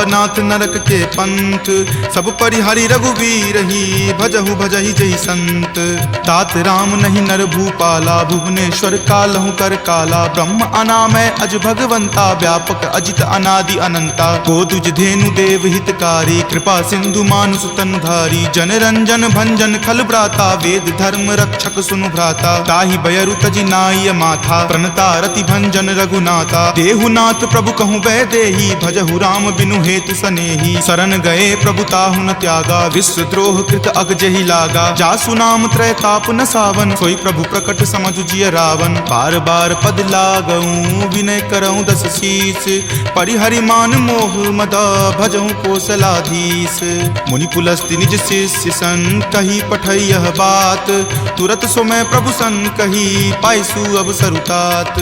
नाथ नरक के पंथ। सब परिहरि रघुवीर ही, भजहु भजहि जहि संत। तात राम नहीं नर भूपाला, भुवनेश्वर कालहु कर काला। ब्रह्म अनामय अज भगवंता, व्यापक अजित अनादि अनंता। गोदुज धेनु देव हितकारी, कृपा सिंधु मानुष तनुधारी। जन रंजन भंजन खल भ्राता, वेद धर्म रक्षक सुनु भ्राता। ताहि बयरु तजि नाय माथा, प्रणता रति भंजन रघुनाथा। देहुनाथ प्रभु कहूँ वै देही, भजहु राम बिनु हेतु सनेही। शरण गए प्रभु ताहु न त्यागा, विश्व द्रोह कृत अग जहि लागा। जासु नाम त्रय ताप न सावन, सोई प्रभु प्रकट समझु जिय रावण। बार बार पद लागऊं, विनय करऊं दस शीस। परिहरि मान मोह मद, भजहु कोसलाधीश। मुनि पुलस्ति निज शिष्य सन, कही पठई यह बात। तुरत सो मैं प्रभु सन कही, पाइसु अब सरुतात।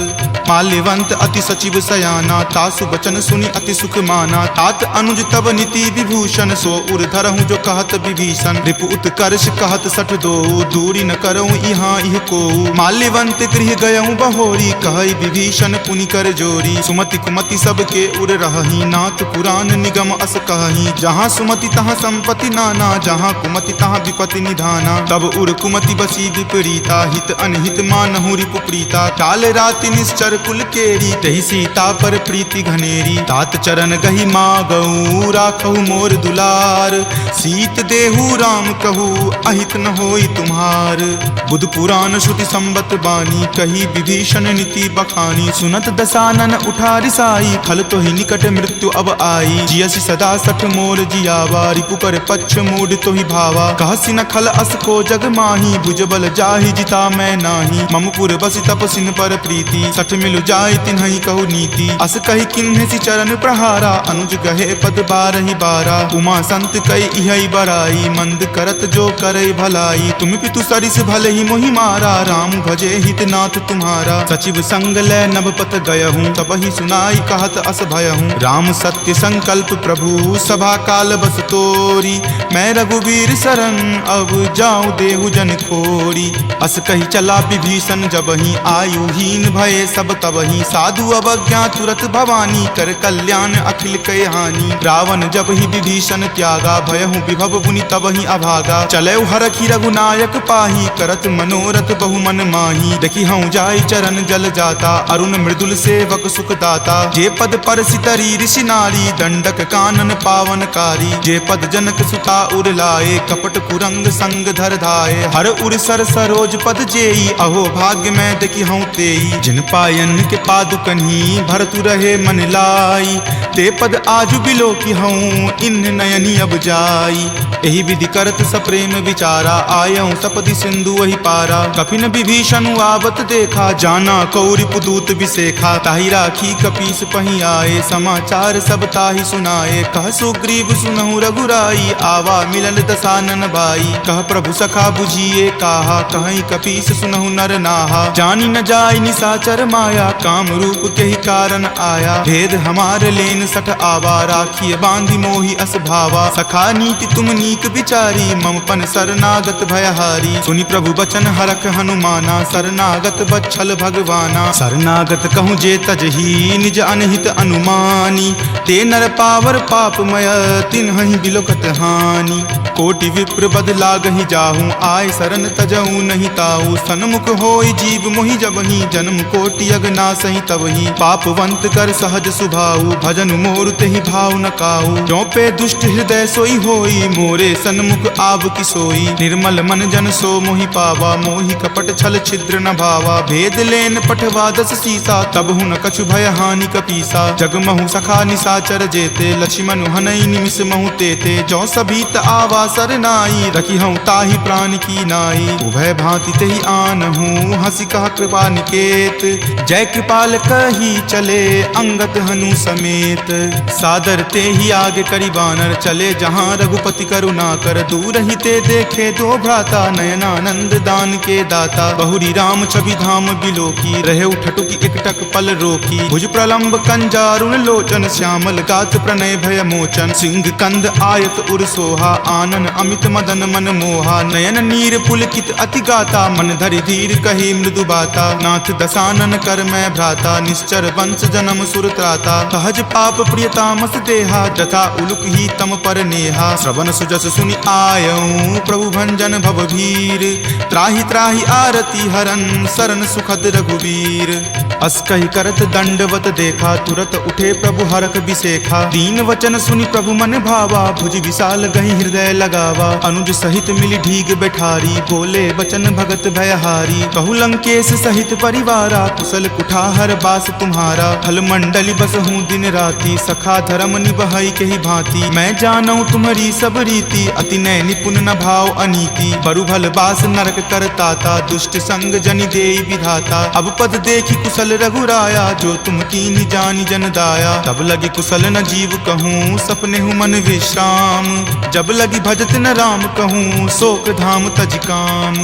माल्यवंत अति सचिव सयाना, तासु बचन सुनि अति सुख माना। तात अनुज तब नीति विभूषण, सो उर धरहूँ जो कहत विभीषण। रिपु उत्कर्ष कहत सठ दो, दूरी न करऊँ यहाँ इह को। माल्यवंत गृह गयऊँ बहोरी, कहई विभीषण पुनि कर जोरी। सुमति कुमति सबके उर रहही, नाथ पुराण निगम अस कहही। जहाँ सुमति तहाँ संपत्ति नाना, जहाँ कुमति तहाँ विपत्ति निधाना। तब उर कुमति बसी विपरीता, हित अनहित मानहु रिपु प्रीता। काल राति निश्चर कुल केरी, तहि सीता पर प्रीति घनेरी। तात चरण गही मागऊ, राखहु मोर दुलार। सीत देहु राम कहू, अहित न होई तुम्हार। बुध पुराण श्रुति संबत बानी, कही विभीषण नीति बखानी। सुनत दसानन उठा रिसाई, खल तो ही निकट मृत्यु अब आई। जियसि सदा सठ मोर जियावा, रिपु कर पक्ष मूड तो ही भावा। कहसि न खल अस को जग माही, भुज बल जाहि जिता मैं नाही। ममपुर बसि तपसिन पर प्रीति, सठ मिलु जाय तिन्हहि कहु नीति। अस कही किन्हसि चरण प्रहारा, अनुज गहे पद बारहि बारा। उमा संत कई इहै बराई, मंद करत जो करे भलाई। तुम पितु सरिस भले ही मोहि मारा, राम भजे हित नाथ तुम्हारा। सचिव संग लय नभपत गयहूँ, तब ही सुनाई कहत अस भयहूँ। राम सत्य संकल्प प्रभु, सभा काल बस तोरी। मैं रघुवीर शरण, अब जाऊँ देहु जन खोरी। अस कही चला विभीषण जबहि, आयुहीन भये सब तबहि। साधु अवज्ञा तुरत भवानी, कर कल्याण अखिल कय हानि। रावण जब ही विभीषण त्यागा, भयहु विभव मुनि तबहि अभागा। चले हरखी रघुनायक पाही, करत मनोरथ बहु मन माही। देखी हूँ जाय चरण जल जाता, अरुण मृदुल सेवक सुख दाता। जे पद पर सितरी ऋषि नारी, दंडक कानन पावनकारी। जे पद जनक सुता उर लाए, कपट कुरंग संग धर धाये। हर उर सर सरोज पद जेई, अहो भाग्य में देखी हूँ तेई। जिन पायन के पादुकन्ही, भरतु रहे मन लाई। ते पद आजु बिलो की हूँ, इन नयनी अब जाई। एहि विधि करत सप्रेम विचारा, आयऊँ सपदि सिंधु वही पारा। कपिन विभीषण आवत देखा, जाना कौरि पुदूत विसेखा। ताहि राखी कपीस पही आए, समाचार सब ताहि सुनाए। कह सुग्रीव सुनहु रघुराई, आवा मिलल दसानन भाई। कह प्रभु सखा बुझिए काहा, कहीं कपीस सुनहु नर नाहा। जानी न जाय निसाचर माया, काम रूप के ही कारण आया। भेद हमार लेन सठ आवा, राखिए बांधि मोहि अस भावा। सखा नीति तुम नीक विचारी, ममपन शरणागत भयहारी। सुनि प्रभु बचन हरख हनुमाना, शरणागत भरत बच्छल भगवाना। शरणागत कहूँ जे तजही निज अनहित अनुमानी, ते नर पावर पापमय तिन्हि बिलोकत हानि। कोटि विप्र बद लागहि जाहूँ, आय शरण तजहूँ नहीं ताऊ। सन्मुख होय जीव मोहि जबहि, जन्म कोटि अगनासहि तबहि। पापवंत कर सहज सुभाऊ, भजन मोर तेहि भाव न काऊ। जो पे दुष्ट हृदय सोई होई, मोरे सन्मुख आव की सोई। निर्मल मन जन सो मोहि पावा, मोहि कपट छल छिद्र न भावा। भेद लेन पठवा दस सीसा, तब हूँ न कछु भय हानि कपीसा। जगमहु सखा निसाचर जेते, लक्ष्मण हनई निमिष महु तेते। जो सभीत आवा सरनाई, रखी हूँ ताहि प्राण की नाई। उभय भांति तेहि आनहूँ, हंसी कहा कृपा निकेत। जय कृपाल कही चले, अंगत हनु समेत। सादर ते ही आगे करी बानर, चले जहाँ रघुपति करुणा कर। दूर ही ते देखे दो भ्राता, नयनानंद दान के दाता। बहुरी राम छवि धाम बिलोकी, रहे उठटुकी एकटक पल रोकी। भुज प्रलंब कंजारुण लोचन, श्यामल गात प्रणय भय मोचन। सिंह कंद आयत उर सोहा, आनन अमित मदन मन मोहा। नयन नीर पुलकित अति गाता, मन धरि धीर कही मृदु बाता। नाथ दसानन कर मैं भ्राता, निश्चर वंश जन्म सुर त्राता। सहज पाप प्रियतामस देहा, जथा उलुक ही तम पर नेहा। श्रवण सुजस सुनि आयऊँ, प्रभु भंजन भव भीर। त्राहि त्राहि आरती हरन, शरण सुखद रघुवीर। अस कहि करत दंडवत देखा, तुरत उठे प्रभु हरख बिसेखा। दीन वचन सुनि प्रभु मन भावा, भुज विशाल गहि हृदय लगावा। अनुज सहित मिली ढीग बैठारी, बोले बचन भगत भयहारी। कहु लंकेश सहित परिवारा, कुशल कुठाहर बास तुम्हारा। फल मंडली बस हूँ दिन राति, सखा धर्म निबहई के ही भांति। मैं जानऊँ तुम्हारी सब रीति, अति नय निपुण न भाव अनीति। बरु भल बास नरक करताता, दुष्ट संग जनि देई विधाता। अब पद देखी कुशल रघुराया, जो तुम कीन्ही जानि जन दाया। तब लगी कुशल न जीव कहूँ, सपने हूँ मन विश्राम। जब लगी भजत न राम कहूँ, शोक धाम तज काम।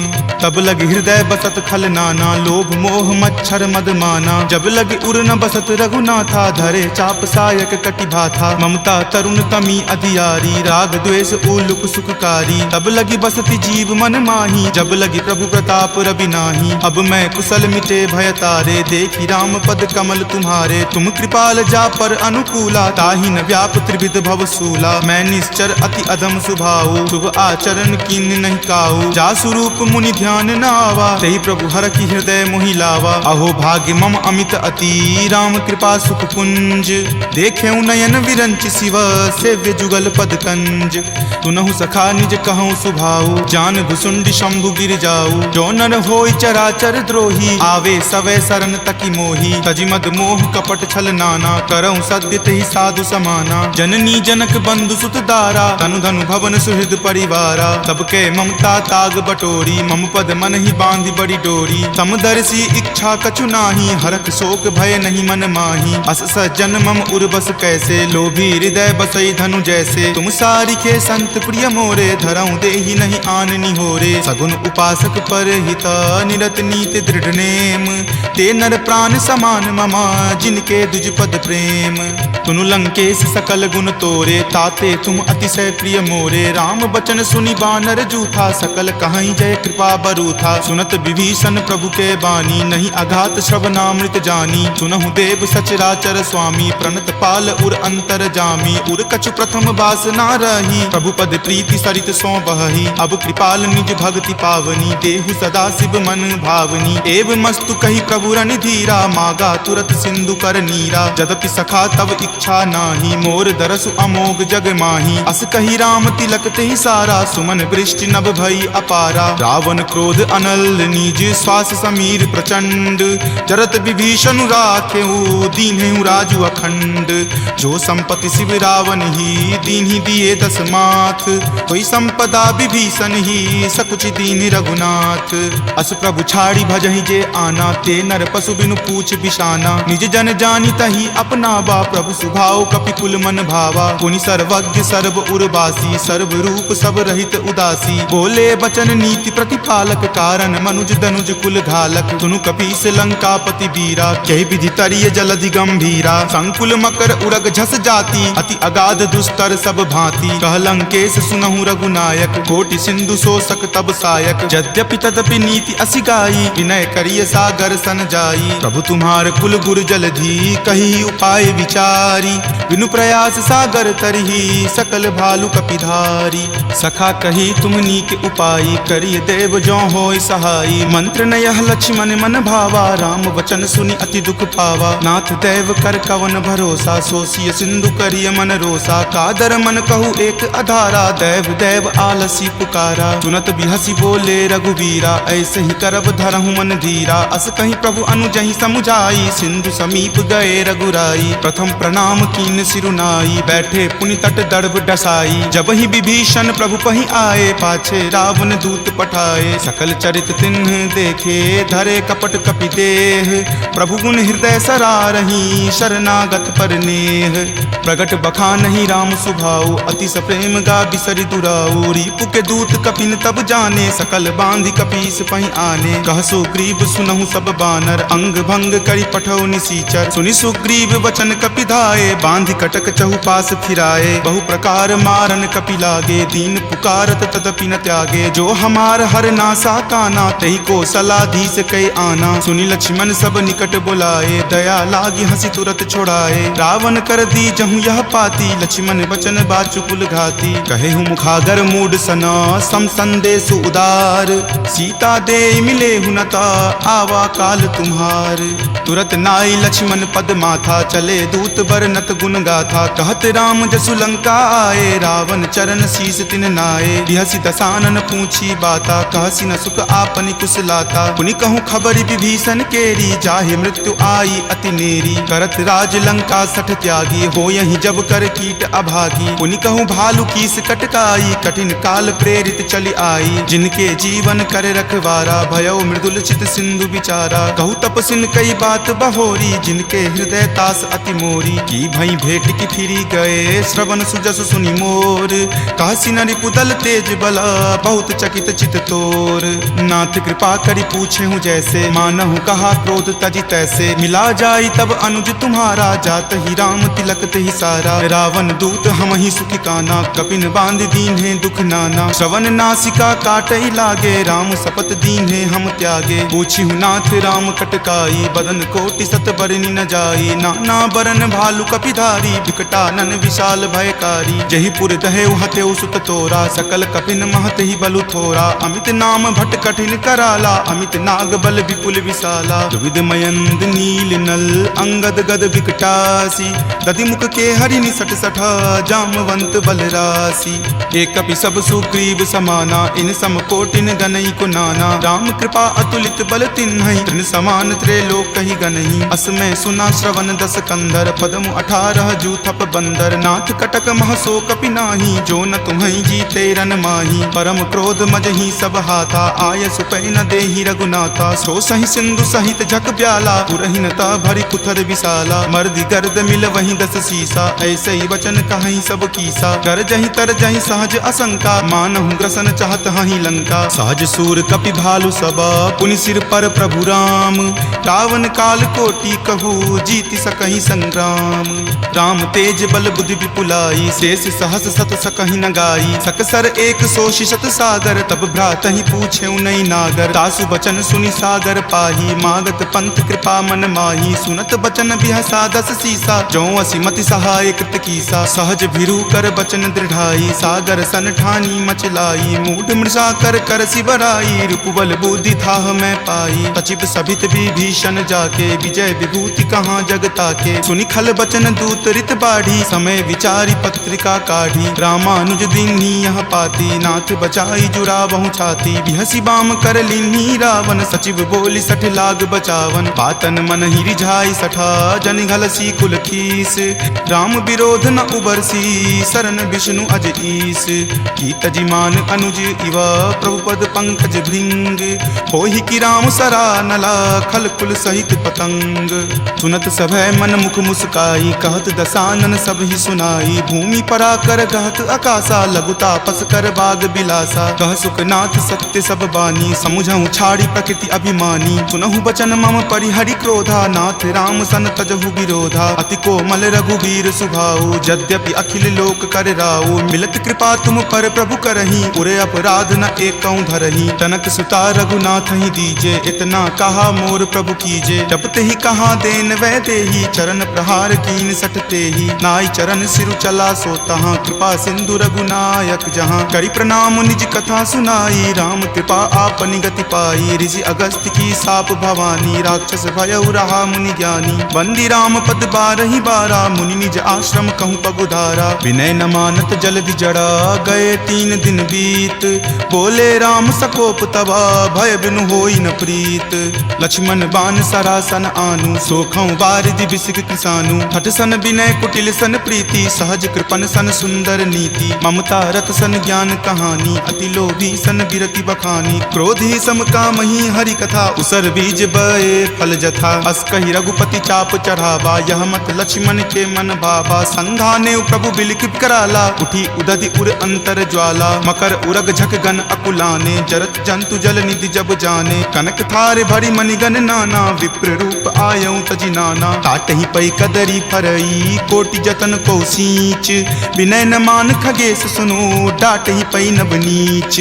तब लगी हृदय बसत खल नाना, लोभ मोह मच्छर मद माना। जब लगी उर न बसत रघुनाथा, धरे चाप सायक कटि भाथा। ममता तरुण तमी अधियारी, राग द्वेष उलुक सुखकारी। तब लगी बसति जीव मन माही, जब लगी प्रभु प्रताप रवि नाही। अब मैं कुशल मिटे भय तारे, देखी राम पद कमल तुम्हारे। तुम कृपाल जा पर अनुकूला, ताहि न व्याप त्रिविध भव सूला। मैं निश्चर अति अधम सुभाऊ, शुभ आचरण कीन नहीं काऊ। जा स्वरूप मुनि ध्यान न आवा, तेहि प्रभु हर की हृदय मोहि लावा। अहो भाग्य मम अमित अति, राम कृपा सुख पुंज। देखे नयन विरंच शिव, सेव्य जुगल पद कंज। तुनहु सखा निज कहूँ सुभाऊ, जान भुसुंडी शंभु गिर जाऊ। जो नर होई चराचर द्रोही, आवे सवै शरण तकी मोही। तजि मद मोह कपट छल नाना, करऊँ सत्य तेहि साधु समाना। जननी जनक बंधु सुत दारा, तनु धनु भवन सुहृद परिवारा। सबके ममता ताग बटोरी, मम पद मन ही बांधी बड़ी डोरी। समदर्शी इच्छा कछु नाही, हरख शोक भय नहीं मन माही। अस सज्जन मम उर्बस कैसे, लोभी हृदय बसई धनु जैसे। तुम सारिखे संत प्रिय मोरे, धरऊँ देहि नहीं आन निहोरे। सगुन उपासक पर हित, निरत नीति दृढ़ नेम। ते नर प्राण समान ममा, जिनके दुज पद प्रेम। तुनु लंकेश सकल गुण तोरे, ताते तुम अतिशय प्रिय मोरे। राम बचन सुनि बानर जूथा, सकल कहीं जय कृपा बरूथा। सुनत विभीषण प्रभु के बानी, नहीं अघात श्रवणामृत जानी। सुनहु देव सचराचर स्वामी, प्रणत पाल उर अंतर जामी। उर कछु प्रथम बास ना रही, प्रभु पद प्रीति सरित सो बहही। अब कृपाल निज भक्ति पावनी, देहु सदा शिव मन भावनी। एव मस्तु कही प्रभु रण धीरा, मागा तुरत सिंधु कर नीरा। जदपि सखा तब इच्छा नाही, मोर दरसु अमोघ जग माही। अस कही राम तिलक तेहि सारा, सुमन वृष्टि नभ भई अपारा। रावण क्रोध अनल निज, श्वास समीर प्रचंड। जरत विभीषण राखेऊ, दीन्हेउ राजु अखंड। जो संपत्ति शिव रावण ही, दीन्हि दिए दस माथ। कोई संपदा विभीषण ही, सकुच दीन रघुनाथ। अस प्रभु छाड़ी भजहि जे आना, ते नर पशु बिनु पूछ बिशाना। निज जन जानी तही अपनावा, प्रभु सुभाव कपिकुल मन भावा। पुनि सर्वज्ञ सर्व उर्वासी, सर्व रूप सब रहित उदासी। बोले बचन नीति प्रतिपालक, कारण मनुज दनुज कुल घालक। सुनु कपीस लंकापति वीरा, कहि विधि तरिय जलधि गंभीरा। संकुल मकर उरग झस जाति, अति अगाध दुस्तर सब भांति। कह लंकेश सुनहु रघुनायक, कोटि सिंधु शोषक तब सायक। यद्यपि तदपि नीति असि गाई, विनय करिय सागर सन जाई। प्रभु तुम्हार कुल गुर जलधि कही उपाय विचारी, बिनु प्रयास सागर तरही सकल भालु कपिधारी। सखा कही तुमनी के उपाय करिय देव जो होय सहाई। मंत्र न यह लक्ष्मण मन भावा, राम वचन सुनि अति दुख पावा। नाथ देव कर कवन भरोसा, सोसिय सिंधु करिय मन रोसा। कादर मन कहु एक अधारा, देव देव आलसी पुकारा। सुनत बिहसी बोले रघुवीरा, ऐसे ही करब धरहु मन धीरा। अस कहीं प्रभु अनुजहि समुझाई, सिंधु समीप गए रघुराई। प्रथम प्रणाम कीन सिरुनाई, बैठे पुनि तट दर्भ डसाई। जब ही विभीषण प्रभु पहि आए, पाछे रावण दूत पठाए। सकल चरित तिन्ह देखे, धरे कपट कपि देह। प्रभु गुण हृदय सरारही, शरणागत पर नेह। प्रगट बखानहि राम सुभाऊ, अति सप्रेम गा बिसरि दुराऊ। रिपु के दूत कपिन तब जाने, सकल बांधि कपीस पहि आने। कह सुग्रीव सुनहु सब बानर, अंग भंग करि पठौ निसीचर। सुनि सुग्रीव वचन कपि धाये, बांधि कटक चहुपास फिराए। बहु प्रकार मारन कपि लागे, दीन पुकारत तदपि न त्यागे। जो हमार हर नासा काना, तहि को सलाधीस कै आना। सुनि लक्ष्मण सब निकट बुलाए, दया लागी हंसी तुरत छोड़ाए। रावण कर दी जहु यह पाती, लक्ष्मण बचन बाचु कुल घाती। कहे हूँ मुखागर मूड सना, सम संदेश उदार। सीता दे मिले हुनता, आवा काल तुम्हार। तुरत नाई लक्ष्मण पद माथा, चले दूत बरनत गुण गाथा। कहत राम जसु लंका आए, रावण चरण शीस तिन नाये। बिहसी दसानन पूछी बाता, कहसी न सुख आपनि कुशलाता। पुनि कहूँ खबरि विभीषण केरी, जाहे मृत्यु आई अति नेरी। करत राज लंका सठ त्यागी, हो यही जब कर कीट अभागी। पुनि कहूँ भालु कीस कटकाई, कठिन काल प्रेरित चली आई। जिनके जीवन कर रखवारा, भयो मृदुल चित सिंधु विचारा। कहु तपसिन कई बात बहोरी, जिनके हृदय तास अति मोरी। की भई भेट की फिरी गए, श्रवण सुजस सुनि मोर। कहसी न रिपुदल तेज बला, बहुत चकित चित तोर। नाथ कृपा करि पूछे हूँ जैसे, मानहु कहा क्रोध तजि तैसे। मिला जाई तब अनुज तुम्हारा, जात ही राम तिलक तहि सारा। रावण दूत हम ही सुखी काना, कपिन बांध दीन है दुख नाना। श्रवण नासिका काटई लागे, राम शपथ दीन है हम त्यागे। पूछी हूँ नाथ राम कटकाई, बदन कोटि सत बरनी न जाई। नाना बरन भालु कपिधारी, विकटानन विशाल भयकारी। जही पुर दहेउ हथेउ सुत तोरा, सकल कपिन महत ही बलु थोरा। अमित नाम भट कठिन कराला, अमित नाग बल विपुल विशाला। दुविध मयंद नील नल, अंगद गद विकटासी। दधि मुख के हरि निसट सठा, जामवंत बल राशि। एक कपि सब सुग्रीव समाना, इन सम कोटिन गनई को नाना। राम कृपा अतुलित बल तिन्हहि, तृण समान त्रैलोक ही गनहि। असमय सुना श्रवण दस कंधर, पदमु 18 जूथप बंदर। नाथ कटक महसो कपि नाही, जो न तुम्हि जीते रन माही। परम क्रोध मजहि सब हाथा, आय सुपै न देहि रघुनाथा। सो सहि सिंधु सहित झक ब्याला, पुरहिनता भरि कुथर विशाला। मर्दि गर्द मिल वहीं 10 सीसा, ऐसे ही वचन कहीं सब कीसा। कर जहि तर जहि सहज असंका, मानहु ग्रसन चाहत हहि लंका। सहज सूर कपि भालु सबा, पुनि सिर पर प्रभु राम। रावण काल कोटि कहू, जीति सकहि संग्राम। राम तेज बल बुद्धि विपुलाई, शेष सहस सत सकहि न गाई। सकसर एक सो शिशत सागर, तब भ्रातहि पूछे नई नागर। तासु बचन सुनि सागर पाही, मागत पंथ कृपा मन माही। सुनत बचन बिहसा 10 सीसा, जो असिमति सहाय कृत कीसा। सहज भिरु कर बचन दृढ़ाई, सागर सन ठानी मचलाई। मूढ़ मृषा कर कर सिबराई, रूपबल बुद्धि थाह मैं पाई। तचिप सभित विभीषण जाके, विजय विभूति कहाँ जग ताके। सुनि खल बचन दूत रित बाढ़ी, समय विचारी पत्रिका काढ़ी। रामानुज दीन्ही यह पाती, नाथ बचाई जुरावहु छाती। बिहसी बाम कर लीन्ही रावण, सचिव बोली सठ लाग बचावन। बातन मन ही रिझाई सठा, जन घलसी कुल खीस। राम विरोध न उबरसी, शरण विष्णु अज ईस। की तजिमान अनुज इवा, प्रभु पद पंकज भृंग। होहि की राम सरा नला, खल कुल सहित पतंग। सुनत सभय मन मुख मुस्काई, कहत दसानन सब ही सुनाई। भूमि परा कर गहत आकाशा, लघु तापस कर बाग बिलासा। कह सुखनाथ सत्य सब बानी, समुझहु छाड़ी प्रकृति अभिमानी। सुनहु बचन मम परिहरि क्रोधा, नाथ राम सन तजहु विरोधा। अति कोमल रघुबीर सुभाऊ, यद्यपि अखिल लोक कर राऊ। मिलत कृपा तुम पर प्रभु करही, उरे अपराध न एकौ धरही। तनक सुता रघुनाथ ही मोहि दीजे, इतना कहा मोर प्रभु कीजे। जब ते ही कहा देन वह देही, चरण प्रहार कीन सटते ही। नाई चरण सिरु चला सो तहाँ, कृपा सिंधु रघुनायक जहाँ। करी प्रणाम निज कथा सुनाई, राम कृपा आपनि गति पाई। ऋषि अगस्त्य की साप भवानी, राक्षस भयउ रहा मुनि ज्ञानी। बंदी राम पद बारहि बारा, मुनि निज आश्रम कहूँ पगुधारा। विनय न मानत जल्द जड़ा, गए 3 दिन बीत। बोले राम सकोप तबा, भय बिनु होई न प्रीत। लक्ष्मण बान सरासन आनु, सोखौ बारिधि बिसिक किसानु। हठ सन विनय कुटिल सन प्रीति, सहज कृपन सन सुंदर नीति। ममता रत सन ज्ञान कहानी, अति लोभी सन बिरति बखानी। क्रोधी सम कामहि हरि कथा, उसर बीज बए फल जथा। अस कहि रघुपति चाप चढ़ावा, यह मत लक्ष्मण के मन भावा। संधाने प्रभु बिलिख कराला, उठी उदधि उर अंतर ज्वाला। मकर उरग झक गन अकुलाने, जरत जंतु जल निधि जब जाने। कनक थारे भरी मणिगण नाना, विप्र रूप आयऊ तजि नाना। काटहि पै कदरी फरई, कोटि जतन को सींच। विनय न मान खगेश सुनो, डाटहि पै नभ नीच।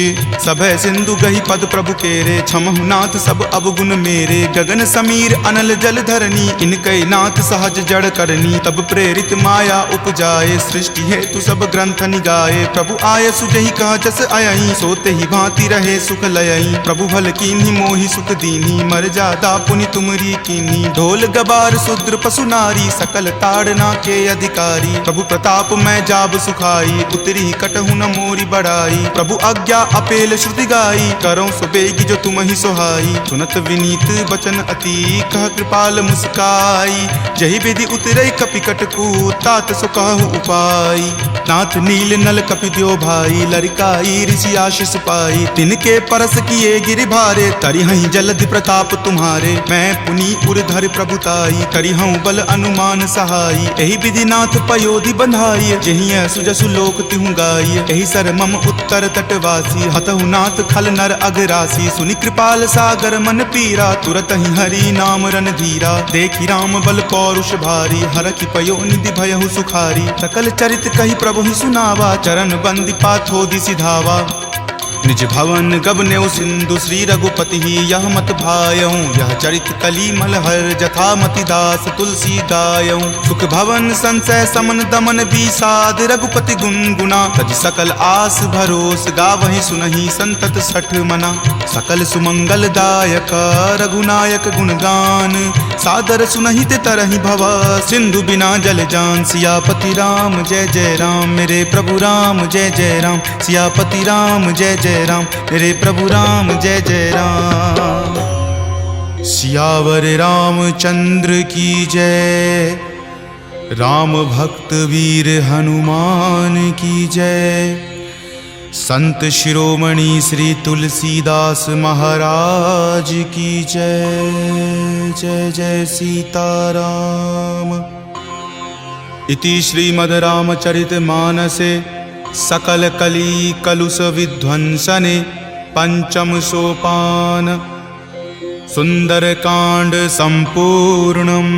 सभय सिंधु गहि पद प्रभु केरे, क्षमहु नाथ सब अवगुण मेरे। गगन समीर अनल जल धरनी, इनकै नाथ सहज जड़ करनी। तब प्रेरित माया उपजाए, सृष्टि हेतु सब ग्रंथ निगाए। प्रभु आय सुजहि कह जस अयई, सोते ही भांति रहे सुख लयई। प्रभु भल कीन्ही मोहि सुख दीन्ही, मर्यादा पुनि तुमरी कीन्ही। ढोल गबार शूद्र पशु नारी, सकल ताड़ना के अधिकारी। प्रभु प्रताप मैं जाब सुखाई, उतरी कटहु न मोरी बड़ाई। प्रभु आज्ञा अपेल श्रुति गाई, करो सुबेगी जो तुम ही सोहाई। सुनत विनीत बचन अति, कह कृपाल मुस्काई। जहि विधि उतरई कपि कटकू, तात सो कहु उपाय। नाथ नील नल कपि द्यो भाई, लरिकाई ऋषि आशीष पाई। तिनके परस किए गिरि भारे, तरिहहि जलधि प्रताप तुम्हारे। मैं पुनि उरधर प्रभुताई, करिहऊँ बल अनुमान सहाई। एहि विधि नाथ पयोधि बंधाई, जहिं सुजसु लोक तिहु गाई। एहि सर मम उत्तर तटवासी, हतहु नाथ खल नर अघरासी। सुनि कृपाल सागर मन पीरा, तुरत ही हरि नाम रन धीरा। देखि राम बल पौरुष भारी, हरखि पयो निधि भयहु सुखारी। सकल चरित कहि प्रभु ही सुनावा, चरण बंदी पाथोधि सिधावा। निज भवन गबनेउ सिंधु, श्री रघुपति ही यह मत भायऊँ। यह चरित कली मलहर, जथा मति दास तुलसी गायऊँ। सुख भवन संशय समन दमन विषाद, रघुपति गुनगुना। तज सकल आस भरोस, गावहि सुनहि संतत सठ मना। सकल सुमंगल दायक, रघुनायक गुणगान। सादर सुनहि ते तरहि भव, सिंधु बिना जल जान। सियापति राम जय जय राम, मेरे प्रभु राम जय जय राम। सियापति राम जय जय राम, मेरे प्रभु राम जय जय राम। सियावर रामचंद्र की जय, राम भक्त वीर हनुमान की जय। संत शिरोमणि श्री तुलसीदास महाराज की जय। जय जय सीताराम। इति श्रीमद् रामचरित मानसे सकल कली कलुष विध्वंसने पंचम सोपान सुंदर कांड संपूर्णम्।